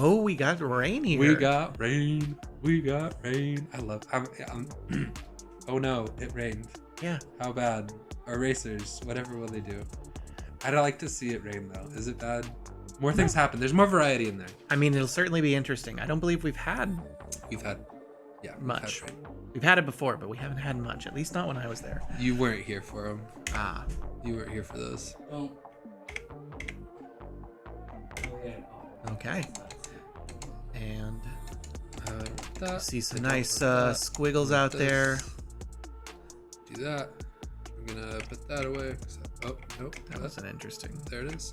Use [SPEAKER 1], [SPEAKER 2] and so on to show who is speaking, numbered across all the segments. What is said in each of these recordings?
[SPEAKER 1] Oh, we got rain here.
[SPEAKER 2] We got rain. We got rain. I love. Oh no, it rained.
[SPEAKER 1] Yeah.
[SPEAKER 2] How bad? Our racers, whatever will they do? I'd like to see it rain though. Is it bad? More things happen. There's more variety in there.
[SPEAKER 1] I mean, it'll certainly be interesting. I don't believe we've had much. We've had it before, but we haven't had much. At least not when I was there.
[SPEAKER 2] You weren't here for them.
[SPEAKER 1] Ah.
[SPEAKER 2] You weren't here for those. Oh.
[SPEAKER 1] Okay. And see some
[SPEAKER 2] I
[SPEAKER 1] nice
[SPEAKER 2] don't
[SPEAKER 1] squiggles out there.
[SPEAKER 2] Do that. I'm gonna put that away. Oh, nope.
[SPEAKER 1] That was an interesting.
[SPEAKER 2] There it is.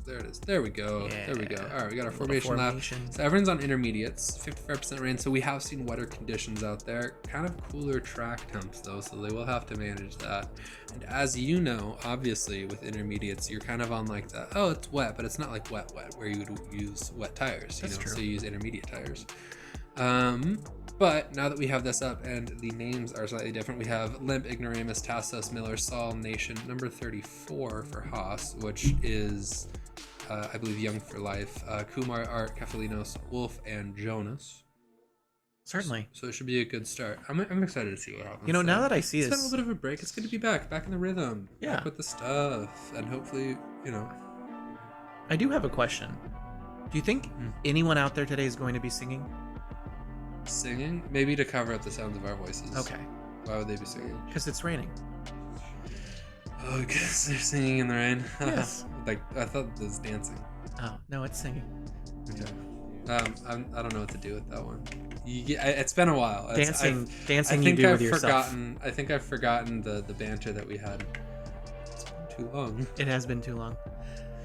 [SPEAKER 2] There it is. There we go.
[SPEAKER 1] Yeah.
[SPEAKER 2] There we go. All right, we got our formation lap. So everyone's on intermediates, 55% rain. So we have seen wetter conditions out there. Kind of cooler track temps though, so they will have to manage that. And as you know, obviously with intermediates, you're kind of on like the, oh, it's wet, but it's not like wet where you would use wet tires.
[SPEAKER 1] That's true.
[SPEAKER 2] So you use intermediate tires. But now that we have this up and the names are slightly different, we have Limp, Ignoramus, Tassos, Miller, Saul, Nation, number 34 for Haas, which is, I believe, Young for Life, Kumar, Art, Kefalinos, Wolf, and Jonas.
[SPEAKER 1] Certainly.
[SPEAKER 2] So it should be a good start. I'm excited to see what happens.
[SPEAKER 1] You know, now that I see
[SPEAKER 2] it's
[SPEAKER 1] this,
[SPEAKER 2] been a little bit of a break. It's good to be back in the rhythm.
[SPEAKER 1] Yeah.
[SPEAKER 2] Back with the stuff, and hopefully, you know.
[SPEAKER 1] I do have a question. Do you think anyone out there today is going to be singing?
[SPEAKER 2] Singing? Maybe to cover up the sounds of our voices.
[SPEAKER 1] Okay.
[SPEAKER 2] Why would they be singing?
[SPEAKER 1] Because it's raining.
[SPEAKER 2] Oh, because they're singing in the rain.
[SPEAKER 1] Yes.
[SPEAKER 2] Like, I thought it was dancing.
[SPEAKER 1] Oh, no, it's singing.
[SPEAKER 2] Yeah. I don't know what to do with that one. It's been a while.
[SPEAKER 1] Dancing
[SPEAKER 2] I think
[SPEAKER 1] you do
[SPEAKER 2] I've
[SPEAKER 1] with
[SPEAKER 2] forgotten.
[SPEAKER 1] yourself.
[SPEAKER 2] I think I've forgotten the banter that we had. It's been too long.
[SPEAKER 1] It has been too long.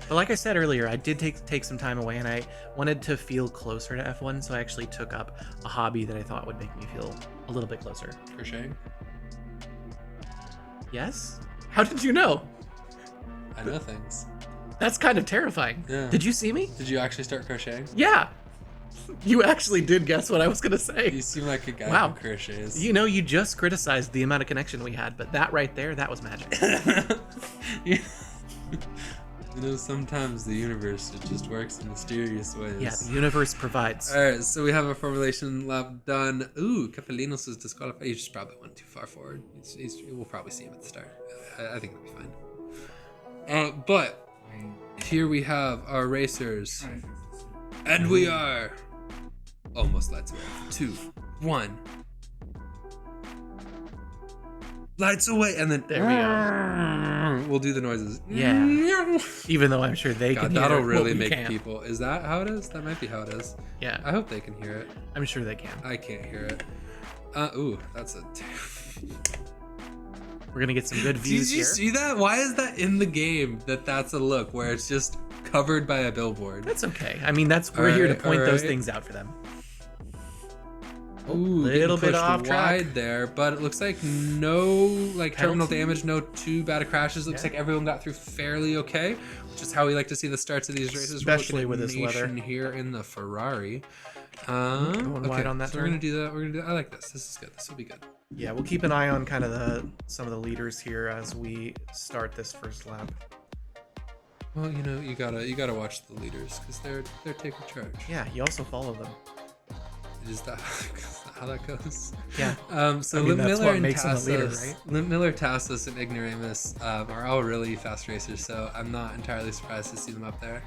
[SPEAKER 1] But like I said earlier, I did take some time away, and I wanted to feel closer to F1, so I actually took up a hobby that I thought would make me feel a little bit closer.
[SPEAKER 2] Crocheting?
[SPEAKER 1] Yes? How did you know?
[SPEAKER 2] I know things.
[SPEAKER 1] That's kind of terrifying.
[SPEAKER 2] Yeah.
[SPEAKER 1] Did you see me?
[SPEAKER 2] Did you actually start crocheting?
[SPEAKER 1] Yeah. You actually did guess what I was going to say.
[SPEAKER 2] You seem like a guy
[SPEAKER 1] Wow.
[SPEAKER 2] who crochets.
[SPEAKER 1] You know, you just criticized the amount of connection we had, but that right there, that was magic.
[SPEAKER 2] You know, sometimes the universe, it just works in mysterious ways.
[SPEAKER 1] Yeah, the universe provides.
[SPEAKER 2] All right, so we have a formulation lap done. Ooh, Kefalinos is disqualified. He just probably went too far forward. We'll probably see him at the start. I think it'll be fine. But here we have our racers. And we are almost lights away. 2, 1. Lights away, and then
[SPEAKER 1] There we go.
[SPEAKER 2] We'll do the noises.
[SPEAKER 1] Yeah. Even though I'm sure they
[SPEAKER 2] God,
[SPEAKER 1] can hear
[SPEAKER 2] that'll
[SPEAKER 1] it,
[SPEAKER 2] really
[SPEAKER 1] but we
[SPEAKER 2] make
[SPEAKER 1] can't.
[SPEAKER 2] people. Is that how it is? That might be how it is.
[SPEAKER 1] Yeah.
[SPEAKER 2] I hope they can hear it.
[SPEAKER 1] I'm sure they can.
[SPEAKER 2] I can't hear it. Ooh, that's a.
[SPEAKER 1] We're gonna get some good
[SPEAKER 2] Did
[SPEAKER 1] views
[SPEAKER 2] you
[SPEAKER 1] here.
[SPEAKER 2] see that? Why is that in the game? That's a look where it's just covered by a billboard.
[SPEAKER 1] That's okay. I mean, we're here to point those
[SPEAKER 2] alright.
[SPEAKER 1] things out for them.
[SPEAKER 2] Ooh,
[SPEAKER 1] little bit
[SPEAKER 2] pushed
[SPEAKER 1] off track.
[SPEAKER 2] wide there, but it looks like no terminal
[SPEAKER 1] Penalty?
[SPEAKER 2] damage, no too bad crashes. Looks like everyone got through fairly okay, which is how we like to see the starts of these races.
[SPEAKER 1] Especially
[SPEAKER 2] We're looking
[SPEAKER 1] with
[SPEAKER 2] at
[SPEAKER 1] this weather.
[SPEAKER 2] Nation here in the Ferrari.
[SPEAKER 1] Going wide on that
[SPEAKER 2] so
[SPEAKER 1] turn.
[SPEAKER 2] we're gonna do that. We're gonna do that. I like this. This is good. This will be good.
[SPEAKER 1] Yeah, we'll keep an eye on kind of some of the leaders here as we start this first lap.
[SPEAKER 2] Well, you know, you gotta watch the leaders because they're taking charge.
[SPEAKER 1] Yeah, you also follow them.
[SPEAKER 2] Is that how that goes?
[SPEAKER 1] Yeah.
[SPEAKER 2] So
[SPEAKER 1] I mean,
[SPEAKER 2] Limp
[SPEAKER 1] that's
[SPEAKER 2] Miller
[SPEAKER 1] what
[SPEAKER 2] and
[SPEAKER 1] makes them a leader,
[SPEAKER 2] Tassos,
[SPEAKER 1] right?
[SPEAKER 2] Limp Miller, Tassos, and Ignoramus are all really fast racers, so I'm not entirely surprised to see them up there.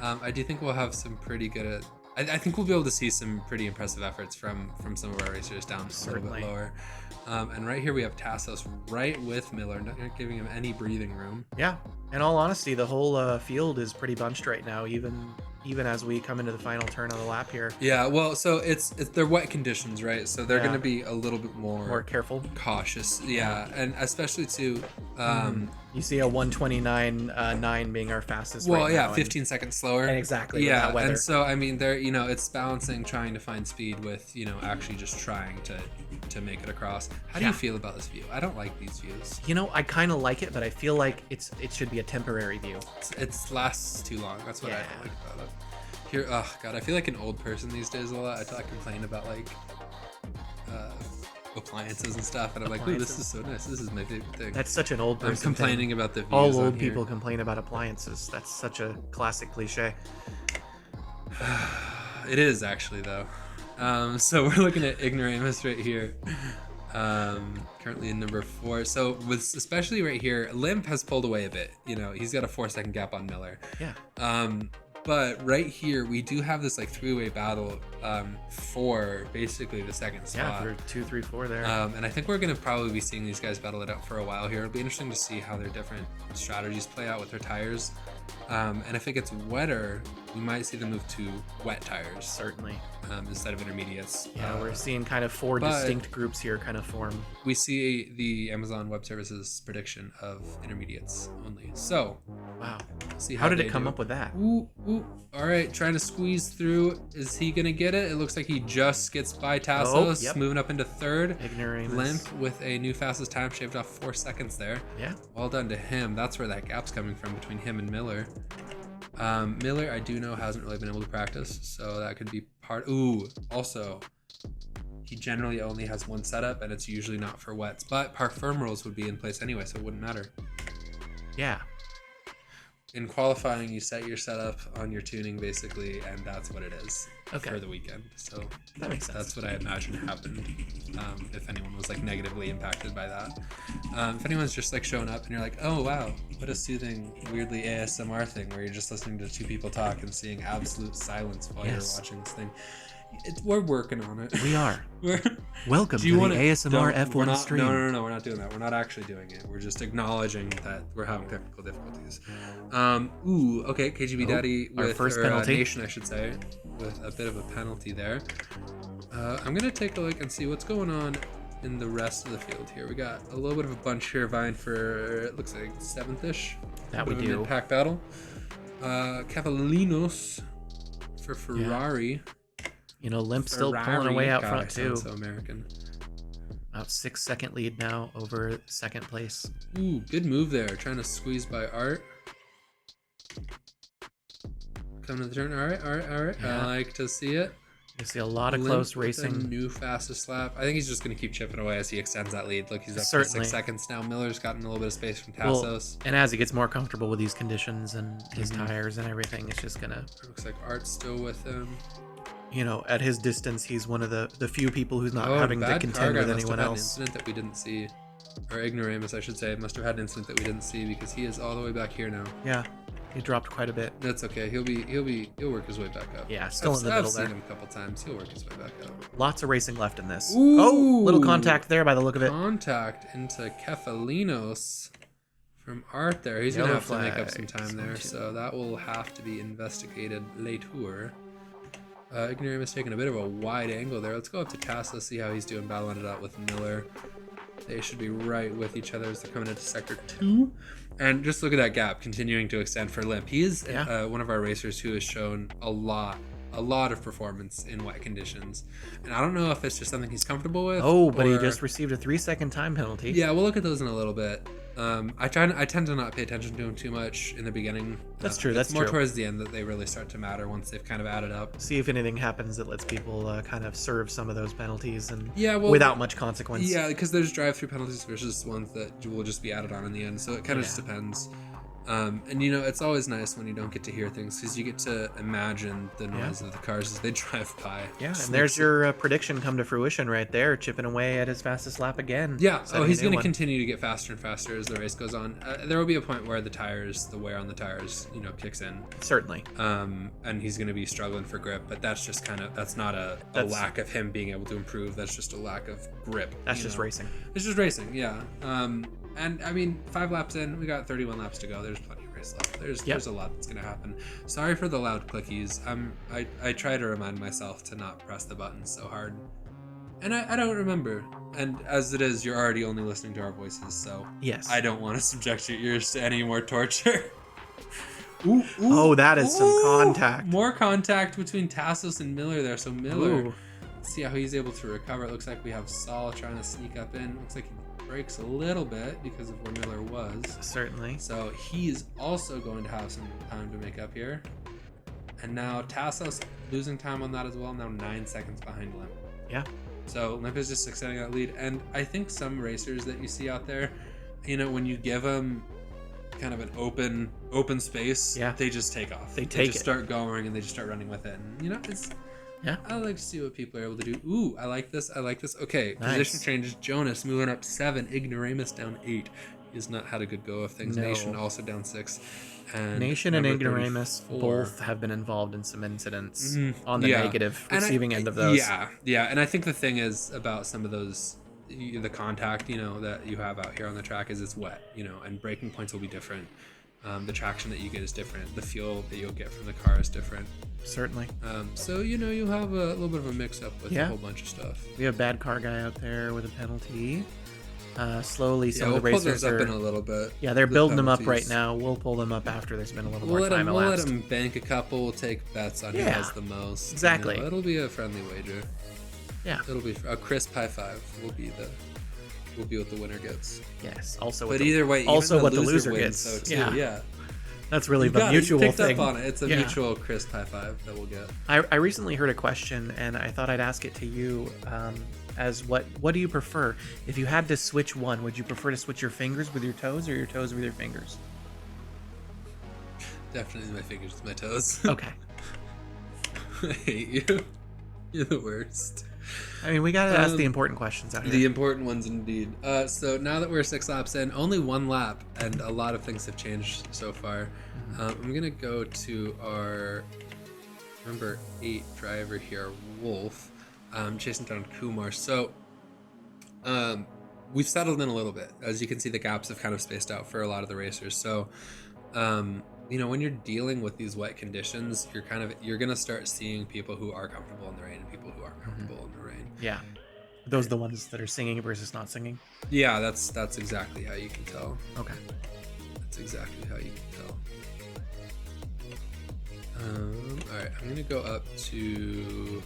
[SPEAKER 2] I do think we'll have some pretty good. I think we'll be able to see some pretty impressive efforts from some of our racers down a little bit lower. And right here we have Tassos right with Miller, not giving him any breathing room.
[SPEAKER 1] Yeah. In all honesty, the whole field is pretty bunched right now, even as we come into the final turn of the lap here.
[SPEAKER 2] Yeah, well, so they're wet conditions, right? So they're
[SPEAKER 1] Yeah.
[SPEAKER 2] going to be a little bit more
[SPEAKER 1] careful,
[SPEAKER 2] cautious. Yeah, and especially too.
[SPEAKER 1] You see a 129.9 being our fastest.
[SPEAKER 2] Well,
[SPEAKER 1] right
[SPEAKER 2] yeah,
[SPEAKER 1] now,
[SPEAKER 2] 15 seconds slower.
[SPEAKER 1] And exactly.
[SPEAKER 2] Yeah,
[SPEAKER 1] with that weather.
[SPEAKER 2] and so I mean, they're it's balancing trying to find speed with actually just trying to make it across. How do you feel about this view? I don't like these views.
[SPEAKER 1] I kind of like it, but I feel like it should be a temporary view.
[SPEAKER 2] It lasts too long. That's what I don't like about it. Here, oh god, I feel like an old person these days a lot. I complain about like appliances and stuff, and I'm like, ooh, this is so nice. This is my favorite thing.
[SPEAKER 1] That's such an old person.
[SPEAKER 2] I'm complaining about the views.
[SPEAKER 1] All old
[SPEAKER 2] on
[SPEAKER 1] people
[SPEAKER 2] here.
[SPEAKER 1] complain about appliances. That's such a classic cliche.
[SPEAKER 2] It is actually though. So we're looking at Ignoramus right here. Currently in number 4. So with especially right here, Limp has pulled away a bit. You know, he's got a 4-second gap on Miller.
[SPEAKER 1] Yeah.
[SPEAKER 2] But right here, we do have this like 3-way battle for basically the second spot.
[SPEAKER 1] Yeah, for 2, 3, 4 there.
[SPEAKER 2] And I think we're going to probably be seeing these guys battle it out for a while here. It'll be interesting to see how their different strategies play out with their tires. And if it gets wetter, we might see them move to wet tires.
[SPEAKER 1] Certainly.
[SPEAKER 2] Instead of intermediates.
[SPEAKER 1] Yeah, we're seeing kind of 4 distinct groups here kind of form.
[SPEAKER 2] We see the Amazon Web Services prediction of intermediates only. So,
[SPEAKER 1] wow.
[SPEAKER 2] See
[SPEAKER 1] how did it come up with that?
[SPEAKER 2] Ooh. All right, trying to squeeze through. Is he going to get it? It looks like he just gets by Tassos, moving up into 3rd.
[SPEAKER 1] Ignoramus.
[SPEAKER 2] Limp with a new fastest time, shaved off 4 seconds there.
[SPEAKER 1] Yeah.
[SPEAKER 2] Well done to him. That's where that gap's coming from between him and Miller. Miller, I do know, hasn't really been able to practice, so that could be part. Ooh, also, he generally only has 1 setup, and it's usually not for wets, but park firm rules would be in place anyway, so it wouldn't matter.
[SPEAKER 1] Yeah.
[SPEAKER 2] In qualifying, you set your setup on your tuning, basically, and that's what it is for the weekend. So
[SPEAKER 1] that makes sense.
[SPEAKER 2] That's what I imagine happened, if anyone was like negatively impacted by that. If anyone's just like showing up and you're like, oh wow, what a soothing, weirdly ASMR thing where you're just listening to 2 people talk and seeing absolute silence while you're watching this thing. We're working on it.
[SPEAKER 1] We are. Welcome to the ASMR F1 stream.
[SPEAKER 2] No, we're not doing that. We're not actually doing it. We're just acknowledging that we're having technical difficulties. Okay, KGB Daddy with
[SPEAKER 1] our first penalty.
[SPEAKER 2] Nation, I should say, with a bit of a penalty there. I'm gonna take a look and see what's going on in the rest of the field here. We got a little bit of a bunch here vying for, it looks like 7th-ish.
[SPEAKER 1] That we do.
[SPEAKER 2] Pack battle. Cavalinos for Ferrari.
[SPEAKER 1] Yeah. You know, Limp still pulling away out front too.
[SPEAKER 2] So American.
[SPEAKER 1] About 6-second lead now over 2nd place.
[SPEAKER 2] Ooh, good move there. Trying to squeeze by Art. Coming to the turn. All right.
[SPEAKER 1] Yeah.
[SPEAKER 2] I like to see it.
[SPEAKER 1] You see a lot of close racing.
[SPEAKER 2] New fastest lap. I think he's just going to keep chipping away as he extends that lead. Look, he's up to 6 seconds now. Miller's gotten a little bit of space from Tassos.
[SPEAKER 1] And as he gets more comfortable with these conditions and his tires and everything, it's just going to...
[SPEAKER 2] Looks like Art's still with him.
[SPEAKER 1] You know, at his distance, he's one of the few people who's not having to contend with anyone else.
[SPEAKER 2] An incident that we didn't see, or Ignoramus, I should say, must have had an incident that we didn't see because he is all the way back here now.
[SPEAKER 1] Yeah, he dropped quite a bit.
[SPEAKER 2] That's okay. He'll work his way back up.
[SPEAKER 1] Yeah, still in the middle there.
[SPEAKER 2] I've seen him a couple times. He'll work his way back up.
[SPEAKER 1] Lots of racing left in this.
[SPEAKER 2] Ooh,
[SPEAKER 1] oh, little contact there by the look of it.
[SPEAKER 2] Contact into Kefalinos from Art there. He's gonna have to make up some time there, so that will have to be investigated later. Ignoramus taking a bit of a wide angle there. Let's go up to Tassos, see how he's doing battling it out with Miller. They should be right with each other as they're coming into sector 2. And just look at that gap continuing to extend for Limp. He is one of our racers who has shown a lot of performance in wet conditions. And I don't know if it's just something he's comfortable with.
[SPEAKER 1] Oh, but he just received a 3-second time penalty.
[SPEAKER 2] Yeah, we'll look at those in a little bit. I tend to not pay attention to him too much in the beginning.
[SPEAKER 1] That's true.
[SPEAKER 2] It's more towards the end that they really start to matter once they've kind of added up.
[SPEAKER 1] See if anything happens that lets people kind of serve some of those penalties and without much consequence.
[SPEAKER 2] Yeah, because there's drive-through penalties versus ones that will just be added on in the end. So it kind of just depends. And you know, it's always nice when you don't get to hear things because you get to imagine the noise of the cars as they drive by.
[SPEAKER 1] Yeah, and there's your prediction come to fruition right there, chipping away at his fastest lap again.
[SPEAKER 2] Yeah, he's going to continue to get faster and faster as the race goes on. There will be a point where the wear on the tires, you know, kicks in.
[SPEAKER 1] Certainly.
[SPEAKER 2] And he's going to be struggling for grip, but that's just that's not a lack of him being able to improve. That's just a lack of grip.
[SPEAKER 1] That's just racing.
[SPEAKER 2] It's just racing, yeah. And I mean, 5 laps in, we got 31 laps to go. There's plenty of race left. There's a lot that's gonna happen. Sorry for the loud clickies. I try to remind myself to not press the buttons so hard, and I don't remember. And as it is, you're already only listening to our voices, so
[SPEAKER 1] yes,
[SPEAKER 2] I don't want to subject your ears to any more torture.
[SPEAKER 1] That is some contact.
[SPEAKER 2] More contact between Tassos and Miller there. So Miller, let's see how he's able to recover. It looks like we have Saul trying to sneak up in. Looks like he breaks a little bit because of where Miller was.
[SPEAKER 1] Certainly.
[SPEAKER 2] So he's also going to have some time to make up here. And now Tassos losing time on that as well. Now 9 seconds behind Limp.
[SPEAKER 1] Yeah.
[SPEAKER 2] So Limp is just extending that lead. And I think some racers that you see out there, you know, when you give them kind of an open space, they just take off. They just start going and they just start running with it. And, you know,
[SPEAKER 1] Yeah.
[SPEAKER 2] I like to see what people are able to do. Ooh, I like this. Okay,
[SPEAKER 1] Nice.
[SPEAKER 2] position changes. Jonas moving up 7. Ignoramus down 8. He has not had a good go of things.
[SPEAKER 1] No.
[SPEAKER 2] Nation also down 6. And
[SPEAKER 1] Nation and
[SPEAKER 2] number
[SPEAKER 1] Ignoramus
[SPEAKER 2] 34.
[SPEAKER 1] both have been involved in some incidents on the negative
[SPEAKER 2] And
[SPEAKER 1] receiving end of those.
[SPEAKER 2] Yeah. And I think the thing is about some of those, the contact, that you have out here on the track is it's wet, and braking points will be different. The traction that you get is different. The fuel that you'll get from the car is different.
[SPEAKER 1] Certainly.
[SPEAKER 2] So you have a little bit of a mix-up with a whole bunch of stuff.
[SPEAKER 1] We have bad car guy out there with a penalty. Slowly, some of the
[SPEAKER 2] we'll pull
[SPEAKER 1] racers
[SPEAKER 2] those up
[SPEAKER 1] are.
[SPEAKER 2] in a little bit.
[SPEAKER 1] Yeah, they're building them up right now. We'll pull them up after there's been a little more time
[SPEAKER 2] We'll let
[SPEAKER 1] elapsed.
[SPEAKER 2] them bank a couple. We'll take bets on who has the most.
[SPEAKER 1] Exactly.
[SPEAKER 2] It'll be a friendly wager.
[SPEAKER 1] Yeah.
[SPEAKER 2] It'll be a crisp high five. Will be what the winner gets.
[SPEAKER 1] Yes. Also,
[SPEAKER 2] But either way,
[SPEAKER 1] also
[SPEAKER 2] even
[SPEAKER 1] what the loser
[SPEAKER 2] wins,
[SPEAKER 1] gets.
[SPEAKER 2] So too. Yeah.
[SPEAKER 1] That's really the
[SPEAKER 2] You
[SPEAKER 1] mutual
[SPEAKER 2] picked
[SPEAKER 1] thing.
[SPEAKER 2] up on it. It's a mutual crisp high five that we'll get.
[SPEAKER 1] I recently heard a question, and I thought I'd ask it to you. As what do you prefer? If you had to switch one, would you prefer to switch your fingers with your toes or your toes with your fingers?
[SPEAKER 2] Definitely my fingers with my toes.
[SPEAKER 1] Okay.
[SPEAKER 2] I hate you. You're the worst.
[SPEAKER 1] I mean, we gotta ask the important questions out here.
[SPEAKER 2] The important ones indeed. So now that we're 6 laps in, only 1 lap, and a lot of things have changed so far. I'm gonna go to our number 8 driver here, Wolf, chasing down Kumar. So we've settled in a little bit. As you can see, the gaps have kind of spaced out for a lot of the racers. So when you're dealing with these wet conditions, you're gonna start seeing people who are comfortable in the rain and people who aren't comfortable in the rain.
[SPEAKER 1] Yeah. Those are the ones that are singing versus not singing?
[SPEAKER 2] Yeah, that's exactly how you can tell.
[SPEAKER 1] Okay.
[SPEAKER 2] That's exactly how you can tell. Alright, I'm gonna go up to...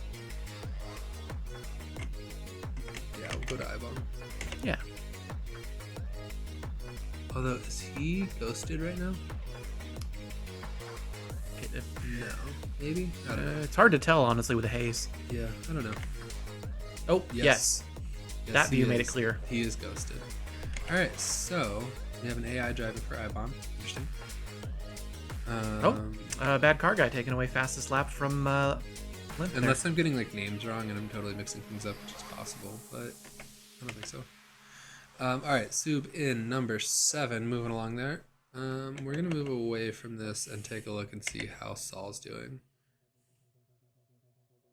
[SPEAKER 2] Yeah, we'll go to Ibon.
[SPEAKER 1] Yeah.
[SPEAKER 2] Although, is he ghosted right now? No. Maybe? I don't know.
[SPEAKER 1] It's hard to tell, honestly, with the haze.
[SPEAKER 2] Yeah, I don't know.
[SPEAKER 1] Oh, yes. That view made it clear.
[SPEAKER 2] He is ghosted. Alright, so we have an AI driving for Ibon. Interesting.
[SPEAKER 1] Bad car guy taking away fastest lap from Limp there.
[SPEAKER 2] Unless I'm getting names wrong and I'm totally mixing things up, which is possible, but I don't think so. Alright, Sub in number 7, moving along there. We're gonna move away from this and take a look and see how Saul's doing.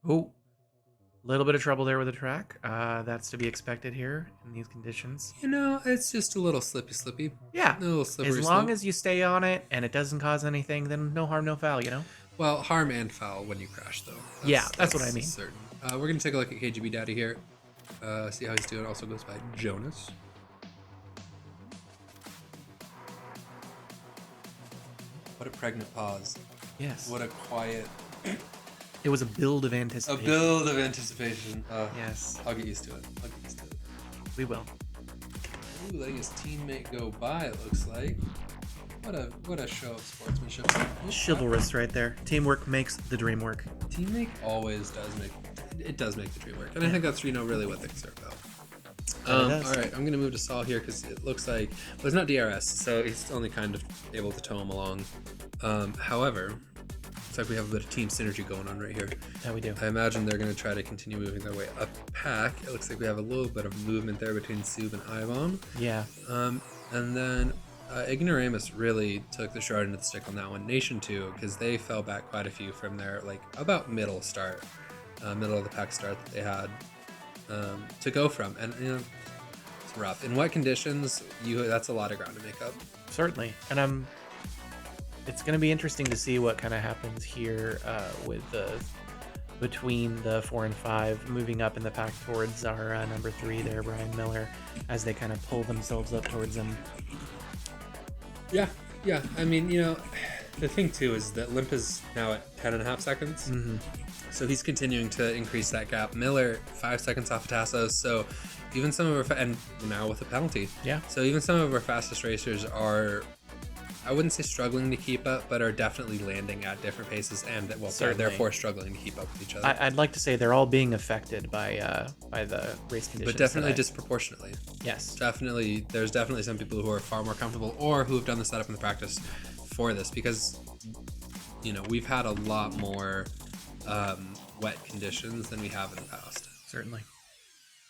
[SPEAKER 1] Oh, a little bit of trouble there with the track. That's to be expected here in these conditions.
[SPEAKER 2] It's just a little slippy.
[SPEAKER 1] Yeah.
[SPEAKER 2] A little slippery
[SPEAKER 1] As long
[SPEAKER 2] slope.
[SPEAKER 1] as you stay on it and it doesn't cause anything, then no harm, no foul,
[SPEAKER 2] Well, harm and foul when you crash, though.
[SPEAKER 1] That's what I mean.
[SPEAKER 2] Certain. We're gonna take a look at KGB Daddy here. See how he's doing. Also goes by Jonas. What a pregnant pause.
[SPEAKER 1] Yes.
[SPEAKER 2] What a quiet...
[SPEAKER 1] It was a build of anticipation.
[SPEAKER 2] A build of anticipation.
[SPEAKER 1] Yes.
[SPEAKER 2] I'll get used to it.
[SPEAKER 1] We will.
[SPEAKER 2] Ooh, letting his teammate go by, it looks like. What a show of sportsmanship.
[SPEAKER 1] Chivalrous right there. Teamwork makes the dream work.
[SPEAKER 2] Teammate always does make the dream work. And I think that's really what things are about. Alright, I'm gonna move to Saul here because it looks like it's not DRS, so he's only kind of able to tow him along. However, looks like we have a bit of team synergy going on right here.
[SPEAKER 1] Yeah, we do.
[SPEAKER 2] I imagine they're going to try to continue moving their way up pack. It looks like we have a little bit of movement there between Sub and Ivon.
[SPEAKER 1] Yeah.
[SPEAKER 2] And then Ignoramus really took the short end of the stick on that one. Nation 2, because they fell back quite a few from their about middle of the pack start that they had to go from. And it's rough. In wet conditions, that's a lot of ground to make up.
[SPEAKER 1] Certainly. And it's going to be interesting to see what kind of happens here with between the 4 and 5 moving up in the pack towards our number 3 there, Brian Miller, as they kind of pull themselves up towards them.
[SPEAKER 2] Yeah. I mean, the thing too is that Limp is now at 10.5 seconds.
[SPEAKER 1] Mm-hmm.
[SPEAKER 2] So he's continuing to increase that gap. Miller 5 seconds off of Tassos. So even some of our and now with a penalty.
[SPEAKER 1] Yeah.
[SPEAKER 2] So even some of our fastest racers are, I wouldn't say struggling to keep up, but are definitely landing at different paces and they're therefore struggling to keep up with each other.
[SPEAKER 1] I'd like to say they're all being affected by the race conditions.
[SPEAKER 2] But definitely disproportionately.
[SPEAKER 1] Yes.
[SPEAKER 2] Definitely, there's definitely some people who are far more comfortable or who have done the setup and the practice for this because, we've had a lot more wet conditions than we have in the past.
[SPEAKER 1] Certainly.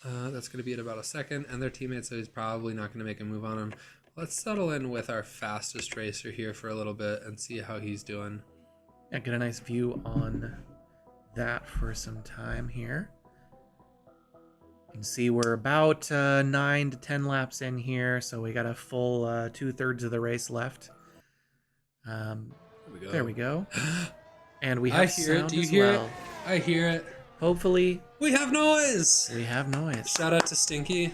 [SPEAKER 2] That's going to be at about a second, and their teammate, so he's probably not going to make a move on him. Let's settle in with our fastest racer here for a little bit and see how he's doing.
[SPEAKER 1] Yeah, get a nice view on that for some time here. You can see we're about 9 to 10 laps in here, so we got a full 2/3 of the race left. There we go. And we have
[SPEAKER 2] I hear it.
[SPEAKER 1] sound
[SPEAKER 2] Do you
[SPEAKER 1] as
[SPEAKER 2] hear
[SPEAKER 1] well.
[SPEAKER 2] it? I hear it.
[SPEAKER 1] Hopefully,
[SPEAKER 2] We have noise!
[SPEAKER 1] we have noise.
[SPEAKER 2] Shout out to Stinky.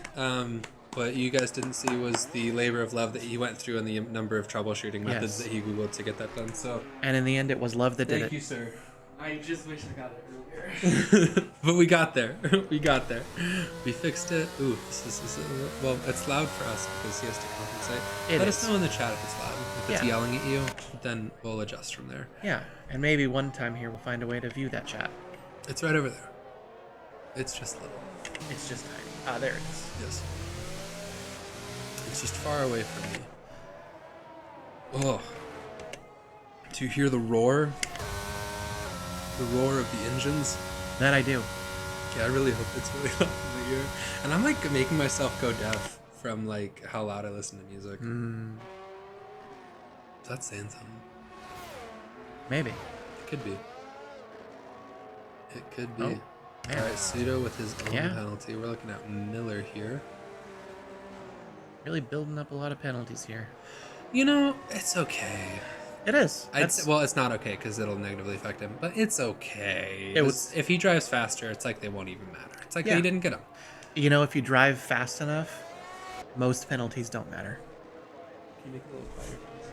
[SPEAKER 2] What you guys didn't see was the labor of love that he went through and the number of troubleshooting methods
[SPEAKER 1] Yes.
[SPEAKER 2] that he Googled to get that done. So
[SPEAKER 1] And in the end, it was love that did
[SPEAKER 2] thank
[SPEAKER 1] it.
[SPEAKER 2] you, sir.
[SPEAKER 3] I just wish I got it earlier.
[SPEAKER 2] But we got there. We got there. We fixed it. Ooh, this is well, it's loud for us because he has to compensate. Let us know in the chat if it's loud. If it's
[SPEAKER 1] Yeah.
[SPEAKER 2] yelling at you, then we'll adjust from there.
[SPEAKER 1] Yeah, and maybe one time here we'll find a way to view that chat.
[SPEAKER 2] It's right over there. It's just little.
[SPEAKER 1] It's just tiny. Ah, there it is.
[SPEAKER 2] Yes. It's just far away from me. Oh. Do you hear the roar? The roar of the engines?
[SPEAKER 1] That I do.
[SPEAKER 2] Yeah, I really hope it's really loud in the ear. And I'm like making myself go deaf from like how loud I listen to music. Is that saying something?
[SPEAKER 1] Maybe.
[SPEAKER 2] It could be. It could be.
[SPEAKER 1] Oh, man.
[SPEAKER 2] Alright, Pseudo with his own
[SPEAKER 1] Yeah.
[SPEAKER 2] penalty. We're looking at Miller here.
[SPEAKER 1] Really building up a lot of penalties here.
[SPEAKER 2] You know, it's okay.
[SPEAKER 1] It is.
[SPEAKER 2] Well, it's not okay because it'll negatively affect him, but it's okay.
[SPEAKER 1] It was-
[SPEAKER 2] If he drives faster, it's like they won't even matter. It's like
[SPEAKER 1] Yeah.
[SPEAKER 2] he didn't get him.
[SPEAKER 1] You know, if you drive fast enough, most penalties don't matter.
[SPEAKER 2] Can you make it a little quieter, please?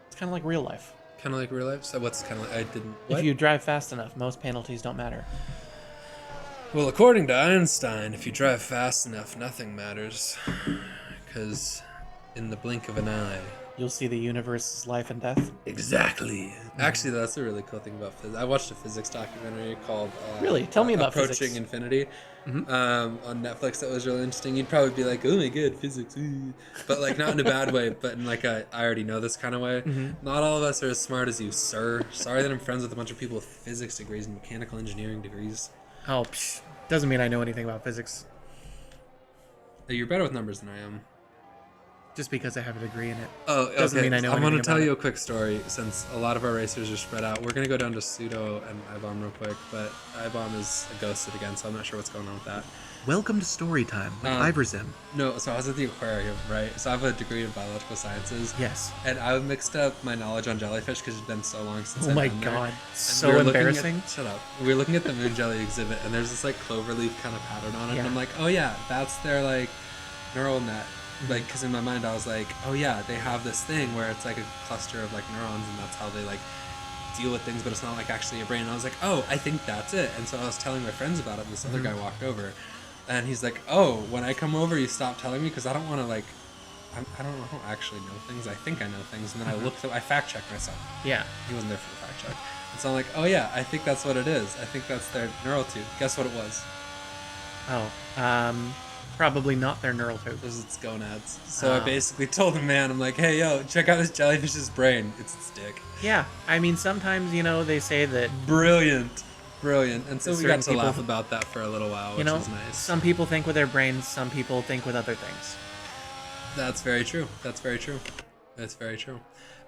[SPEAKER 1] It's kind of like real life.
[SPEAKER 2] Kind of like real life. So what's kind of like I didn't. What?
[SPEAKER 1] If you drive fast enough, most penalties don't matter.
[SPEAKER 2] Well, according to Einstein, if you drive fast enough, nothing matters, because in the blink of an eye.
[SPEAKER 1] You'll see the universe's life and death.
[SPEAKER 2] Exactly. Actually, that's a really cool thing about physics. I watched a physics documentary called
[SPEAKER 1] Really? Tell me about
[SPEAKER 2] Approaching
[SPEAKER 1] physics.
[SPEAKER 2] Infinity on Netflix. That was really interesting. You'd probably be like, oh my god, physics. Ooh. But like not in a bad way, but in like a I already know this kind of way. Not all of us are as smart as you, sir. Sorry that I'm friends with a bunch of people with physics degrees and mechanical engineering degrees.
[SPEAKER 1] Oh, doesn't mean I know anything about physics.
[SPEAKER 2] You're better with numbers than I am.
[SPEAKER 1] Just because I have a degree in it.
[SPEAKER 2] Oh, okay.
[SPEAKER 1] Doesn't mean I know
[SPEAKER 2] I'm going to
[SPEAKER 1] anything
[SPEAKER 2] tell
[SPEAKER 1] about
[SPEAKER 2] you
[SPEAKER 1] it.
[SPEAKER 2] a quick story since a lot of our racers are spread out. We're going to go down to Pseudo and IBOM real quick, but IBOM is ghosted again, so I'm not sure what's going on with that.
[SPEAKER 1] Welcome to story time with Iverzim.
[SPEAKER 2] No, so I was at the aquarium, right? So I have a degree in biological sciences.
[SPEAKER 1] Yes.
[SPEAKER 2] And I mixed up my knowledge on jellyfish because it's been so long since
[SPEAKER 1] Oh
[SPEAKER 2] I've
[SPEAKER 1] my
[SPEAKER 2] been there.
[SPEAKER 1] god.
[SPEAKER 2] And
[SPEAKER 1] So
[SPEAKER 2] we were looking
[SPEAKER 1] embarrassing.
[SPEAKER 2] shut up. We were looking at the moon jelly exhibit, and there's this like cloverleaf kind of pattern on it.
[SPEAKER 1] Yeah.
[SPEAKER 2] And I'm like, oh yeah, that's their like neural net. Like, because in my mind I was like, oh yeah, they have this thing where it's like a cluster of like neurons, and that's how they like deal with things, but it's not like actually a brain. And I was like, oh, I think that's it. And so I was telling my friends about it, and this other guy walked over, and he's like, oh, when I come over, you stop telling me because I don't want to like, I don't actually know things. I think I know things, and then I fact checked myself.
[SPEAKER 1] Yeah.
[SPEAKER 2] He wasn't there for the fact check, and so I'm like, oh yeah, I think that's what it is. I think that's their neural tube. Guess what it was?
[SPEAKER 1] Oh. Probably not their neural tube.
[SPEAKER 2] It was its gonads. So I
[SPEAKER 1] Oh.
[SPEAKER 2] basically told the man, I'm like, hey yo, check out this jellyfish's brain. It's its dick.
[SPEAKER 1] Yeah. I mean, sometimes, you know, they say that,
[SPEAKER 2] Brilliant. Brilliant. And so we got
[SPEAKER 1] Certain
[SPEAKER 2] to
[SPEAKER 1] people-
[SPEAKER 2] laugh about that for a little while, which
[SPEAKER 1] you know,
[SPEAKER 2] is nice.
[SPEAKER 1] some people think with their brains, some people think with other things.
[SPEAKER 2] That's very true. That's very true. That's very true.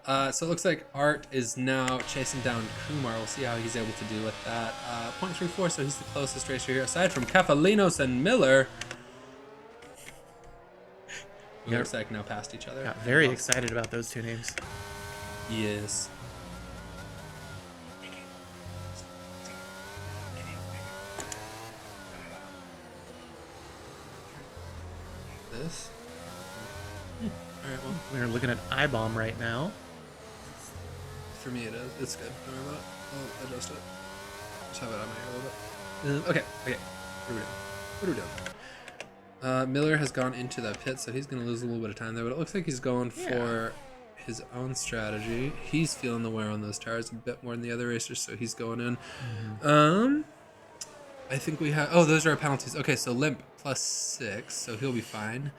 [SPEAKER 2] So it looks like Art is now chasing down Kumar. We'll see how he's able to do with that. 0.34, so he's the closest racer here. Aside from Kefalinos and Miller, who
[SPEAKER 1] Yeah.
[SPEAKER 2] looks like now past each other.
[SPEAKER 1] Got very excited about those two names.
[SPEAKER 2] Yes. This? Alright, well,
[SPEAKER 1] We're looking at iBomb right now.
[SPEAKER 2] for me it is. It's good. Don't worry about it. I'll adjust it. Just have it on my ear a little bit. Okay. What are we doing? Miller has gone into that pit, so he's going to lose a little bit of time there, but it looks like he's going for his own strategy. He's feeling the wear on those tires a bit more than the other racers, so he's going in. I think we have... Oh, those are our penalties. Okay, so Limp +6, so he'll be fine.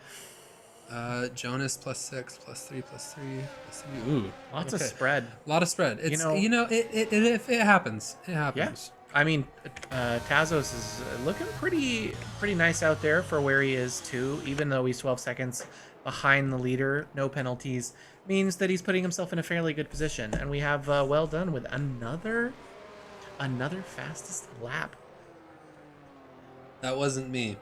[SPEAKER 2] Jonas +6, +3, +3, +3. Ooh,
[SPEAKER 1] Lots of
[SPEAKER 2] okay.
[SPEAKER 1] spread.
[SPEAKER 2] A lot of spread. It's it happens. It happens.
[SPEAKER 1] I mean, Tazos is looking pretty nice out there for where he is too. Even though he's 12 seconds behind the leader, no penalties means that he's putting himself in a fairly good position. And we have well done with another fastest lap.
[SPEAKER 2] That wasn't me.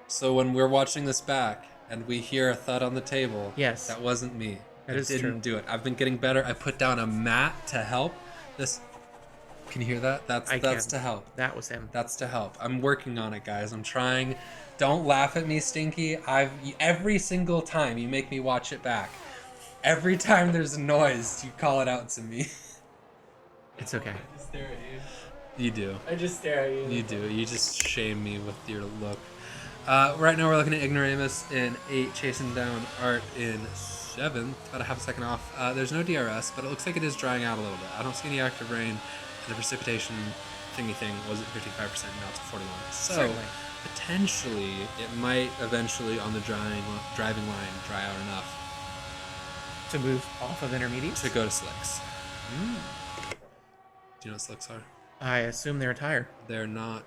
[SPEAKER 2] So when we're watching this back and we hear a thud on the table,
[SPEAKER 1] Yes,
[SPEAKER 2] that wasn't me.
[SPEAKER 1] That
[SPEAKER 2] I
[SPEAKER 1] is
[SPEAKER 2] didn't
[SPEAKER 1] true.
[SPEAKER 2] do it. I've been getting better. I put down a mat to help. This. Can you hear that? That's to help.
[SPEAKER 1] That was him.
[SPEAKER 2] That's to help. I'm working on it, guys. I'm trying. Don't laugh at me, Stinky. Every single time you make me watch it back. Every time there's a noise, you call it out to me.
[SPEAKER 1] It's okay.
[SPEAKER 3] I just stare at you.
[SPEAKER 2] You do.
[SPEAKER 3] I just stare at you.
[SPEAKER 2] You do. You just shame me with your look. Right now we're looking at Ignoramus in 8, chasing down Art in 7. About a half a second off. There's no DRS, but it looks like it is drying out a little bit. I don't see any active rain. The precipitation thingy thing was at 55%, now it's at 41. So
[SPEAKER 1] Certainly.
[SPEAKER 2] potentially it might eventually on the driving line dry out enough
[SPEAKER 1] To move off of intermediates?
[SPEAKER 2] to go to slicks. Do you know what slicks are?
[SPEAKER 1] I assume they're a tire.
[SPEAKER 2] They're not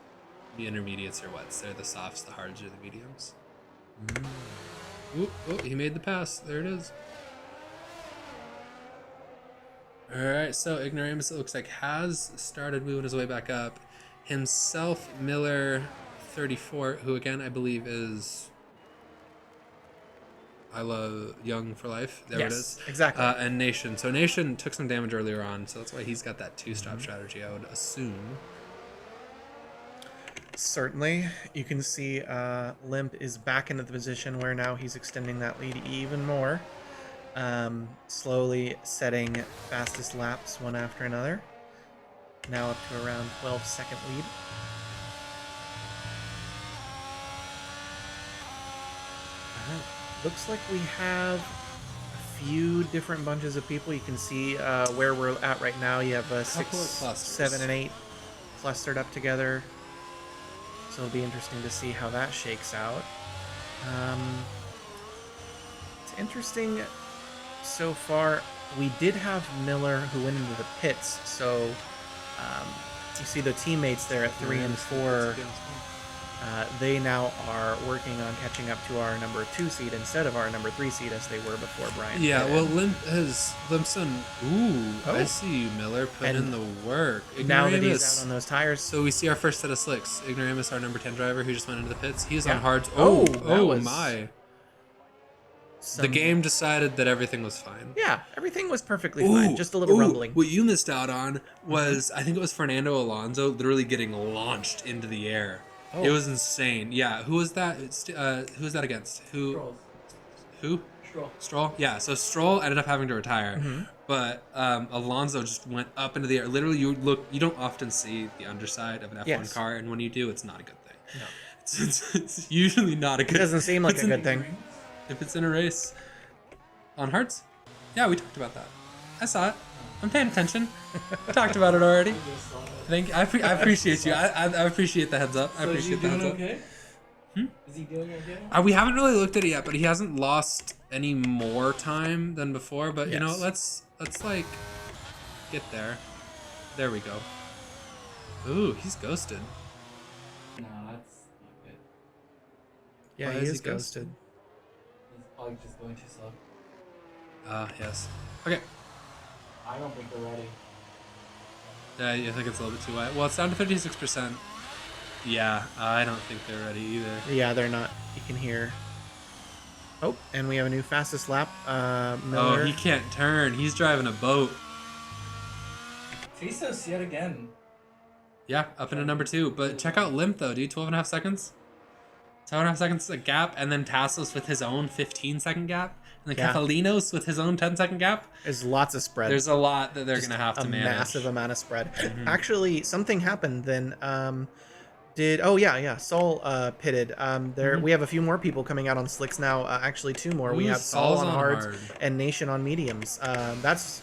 [SPEAKER 2] the intermediates or wets. They're the softs, the hards, or the mediums. Ooh, he made the pass. There it is. Alright, so Ignoramus, it looks like, has started moving his way back up. Himself, Miller, 34, who again I believe is I Love Young for Life. There it is.
[SPEAKER 1] Exactly.
[SPEAKER 2] And Nation. So Nation took some damage earlier on, so that's why he's got that 2-stop strategy, I would assume.
[SPEAKER 1] Certainly. You can see Limp is back into the position where now he's extending that lead even more. Slowly setting fastest laps one after another. Now up to around 12-second lead. Looks like we have a few different bunches of people. You can see where we're at right now. You have 6,
[SPEAKER 2] clusters.
[SPEAKER 1] 7, and 8 clustered up together. So it'll be interesting to see how that shakes out. It's interesting so far. We did have Miller who went into the pits, so you see the teammates there at 3 and 4. They now are working on catching up to our number 2 seed instead of our number 3 seed as they were before Brian.
[SPEAKER 2] Yeah,
[SPEAKER 1] pitted.
[SPEAKER 2] well, Limp's done. Ooh, I
[SPEAKER 1] Oh.
[SPEAKER 2] see you, Miller. Put
[SPEAKER 1] And
[SPEAKER 2] in the work.
[SPEAKER 1] now that he's
[SPEAKER 2] Ignoramus.
[SPEAKER 1] out on those tires.
[SPEAKER 2] So we see our first set of slicks. Ignoramus, our number 10 driver, who just went into the pits. He's
[SPEAKER 1] Yeah.
[SPEAKER 2] on hards.
[SPEAKER 1] Oh, that
[SPEAKER 2] Oh
[SPEAKER 1] was
[SPEAKER 2] my. The
[SPEAKER 1] some-
[SPEAKER 2] game decided that everything was fine.
[SPEAKER 1] Yeah, everything was perfectly fine. Just a little rumbling.
[SPEAKER 2] What you missed out on was, I think it was Fernando Alonso literally getting launched into the air.
[SPEAKER 1] Oh.
[SPEAKER 2] It was insane. Yeah, who was that? Who was that against?
[SPEAKER 3] Strolls.
[SPEAKER 2] Who?
[SPEAKER 3] Stroll.
[SPEAKER 2] Stroll? Yeah, so Stroll ended up having to retire, but Alonso just went up into the air. Literally, you don't often see the underside of an F1
[SPEAKER 1] Yes.
[SPEAKER 2] car, and when you do, it's not a good thing.
[SPEAKER 1] No.
[SPEAKER 2] It's usually not a good
[SPEAKER 1] It doesn't seem like
[SPEAKER 2] it's
[SPEAKER 1] a
[SPEAKER 2] an-
[SPEAKER 1] good thing.
[SPEAKER 2] If it's in a race. On Hearts? Yeah, we talked about that. I saw it. I'm paying attention. We talked about it already. Thank you. I appreciate you. I appreciate the heads up. I
[SPEAKER 3] So is he
[SPEAKER 2] appreciate the
[SPEAKER 3] doing
[SPEAKER 2] heads up.
[SPEAKER 3] okay? Is he doing okay?
[SPEAKER 2] We haven't really looked at it yet, but he hasn't lost any more time than before. But you know,
[SPEAKER 1] Yes.
[SPEAKER 2] let's like get there. There we go. Ooh, he's ghosted.
[SPEAKER 3] No, that's stupid.
[SPEAKER 1] Yeah,
[SPEAKER 2] Why
[SPEAKER 1] he
[SPEAKER 2] is
[SPEAKER 1] is
[SPEAKER 2] he ghosted?
[SPEAKER 1] ghosted.
[SPEAKER 3] He's probably just going too slow.
[SPEAKER 2] Yes. Okay.
[SPEAKER 3] I don't think they're ready.
[SPEAKER 2] Yeah, I think it's a little bit too wide. Well, it's down to 56%. Yeah, I don't think they're ready either.
[SPEAKER 1] Yeah, they're not. You can hear. Oh, and we have a new fastest lap. Miller.
[SPEAKER 2] Oh, he can't turn. He's driving a boat.
[SPEAKER 3] Tisos yet again.
[SPEAKER 2] Yeah, up into number 2. But check out Limp, though, dude. 12.5 seconds. 12.5 seconds a gap. And then Tassos with his own 15-second gap. And then
[SPEAKER 1] Yeah.
[SPEAKER 2] Catalinos with his own 10-second gap.
[SPEAKER 1] There's lots of spread.
[SPEAKER 2] There's a lot that they're
[SPEAKER 1] Just
[SPEAKER 2] going to have to
[SPEAKER 1] a
[SPEAKER 2] manage.
[SPEAKER 1] massive amount of spread. Actually, something happened then. Saul pitted. We have a few more people coming out on slicks now. Actually, 2 more. We
[SPEAKER 2] Ooh,
[SPEAKER 1] have Saul
[SPEAKER 2] Saul's
[SPEAKER 1] on
[SPEAKER 2] on
[SPEAKER 1] hards
[SPEAKER 2] hard.
[SPEAKER 1] and Nation on mediums. That's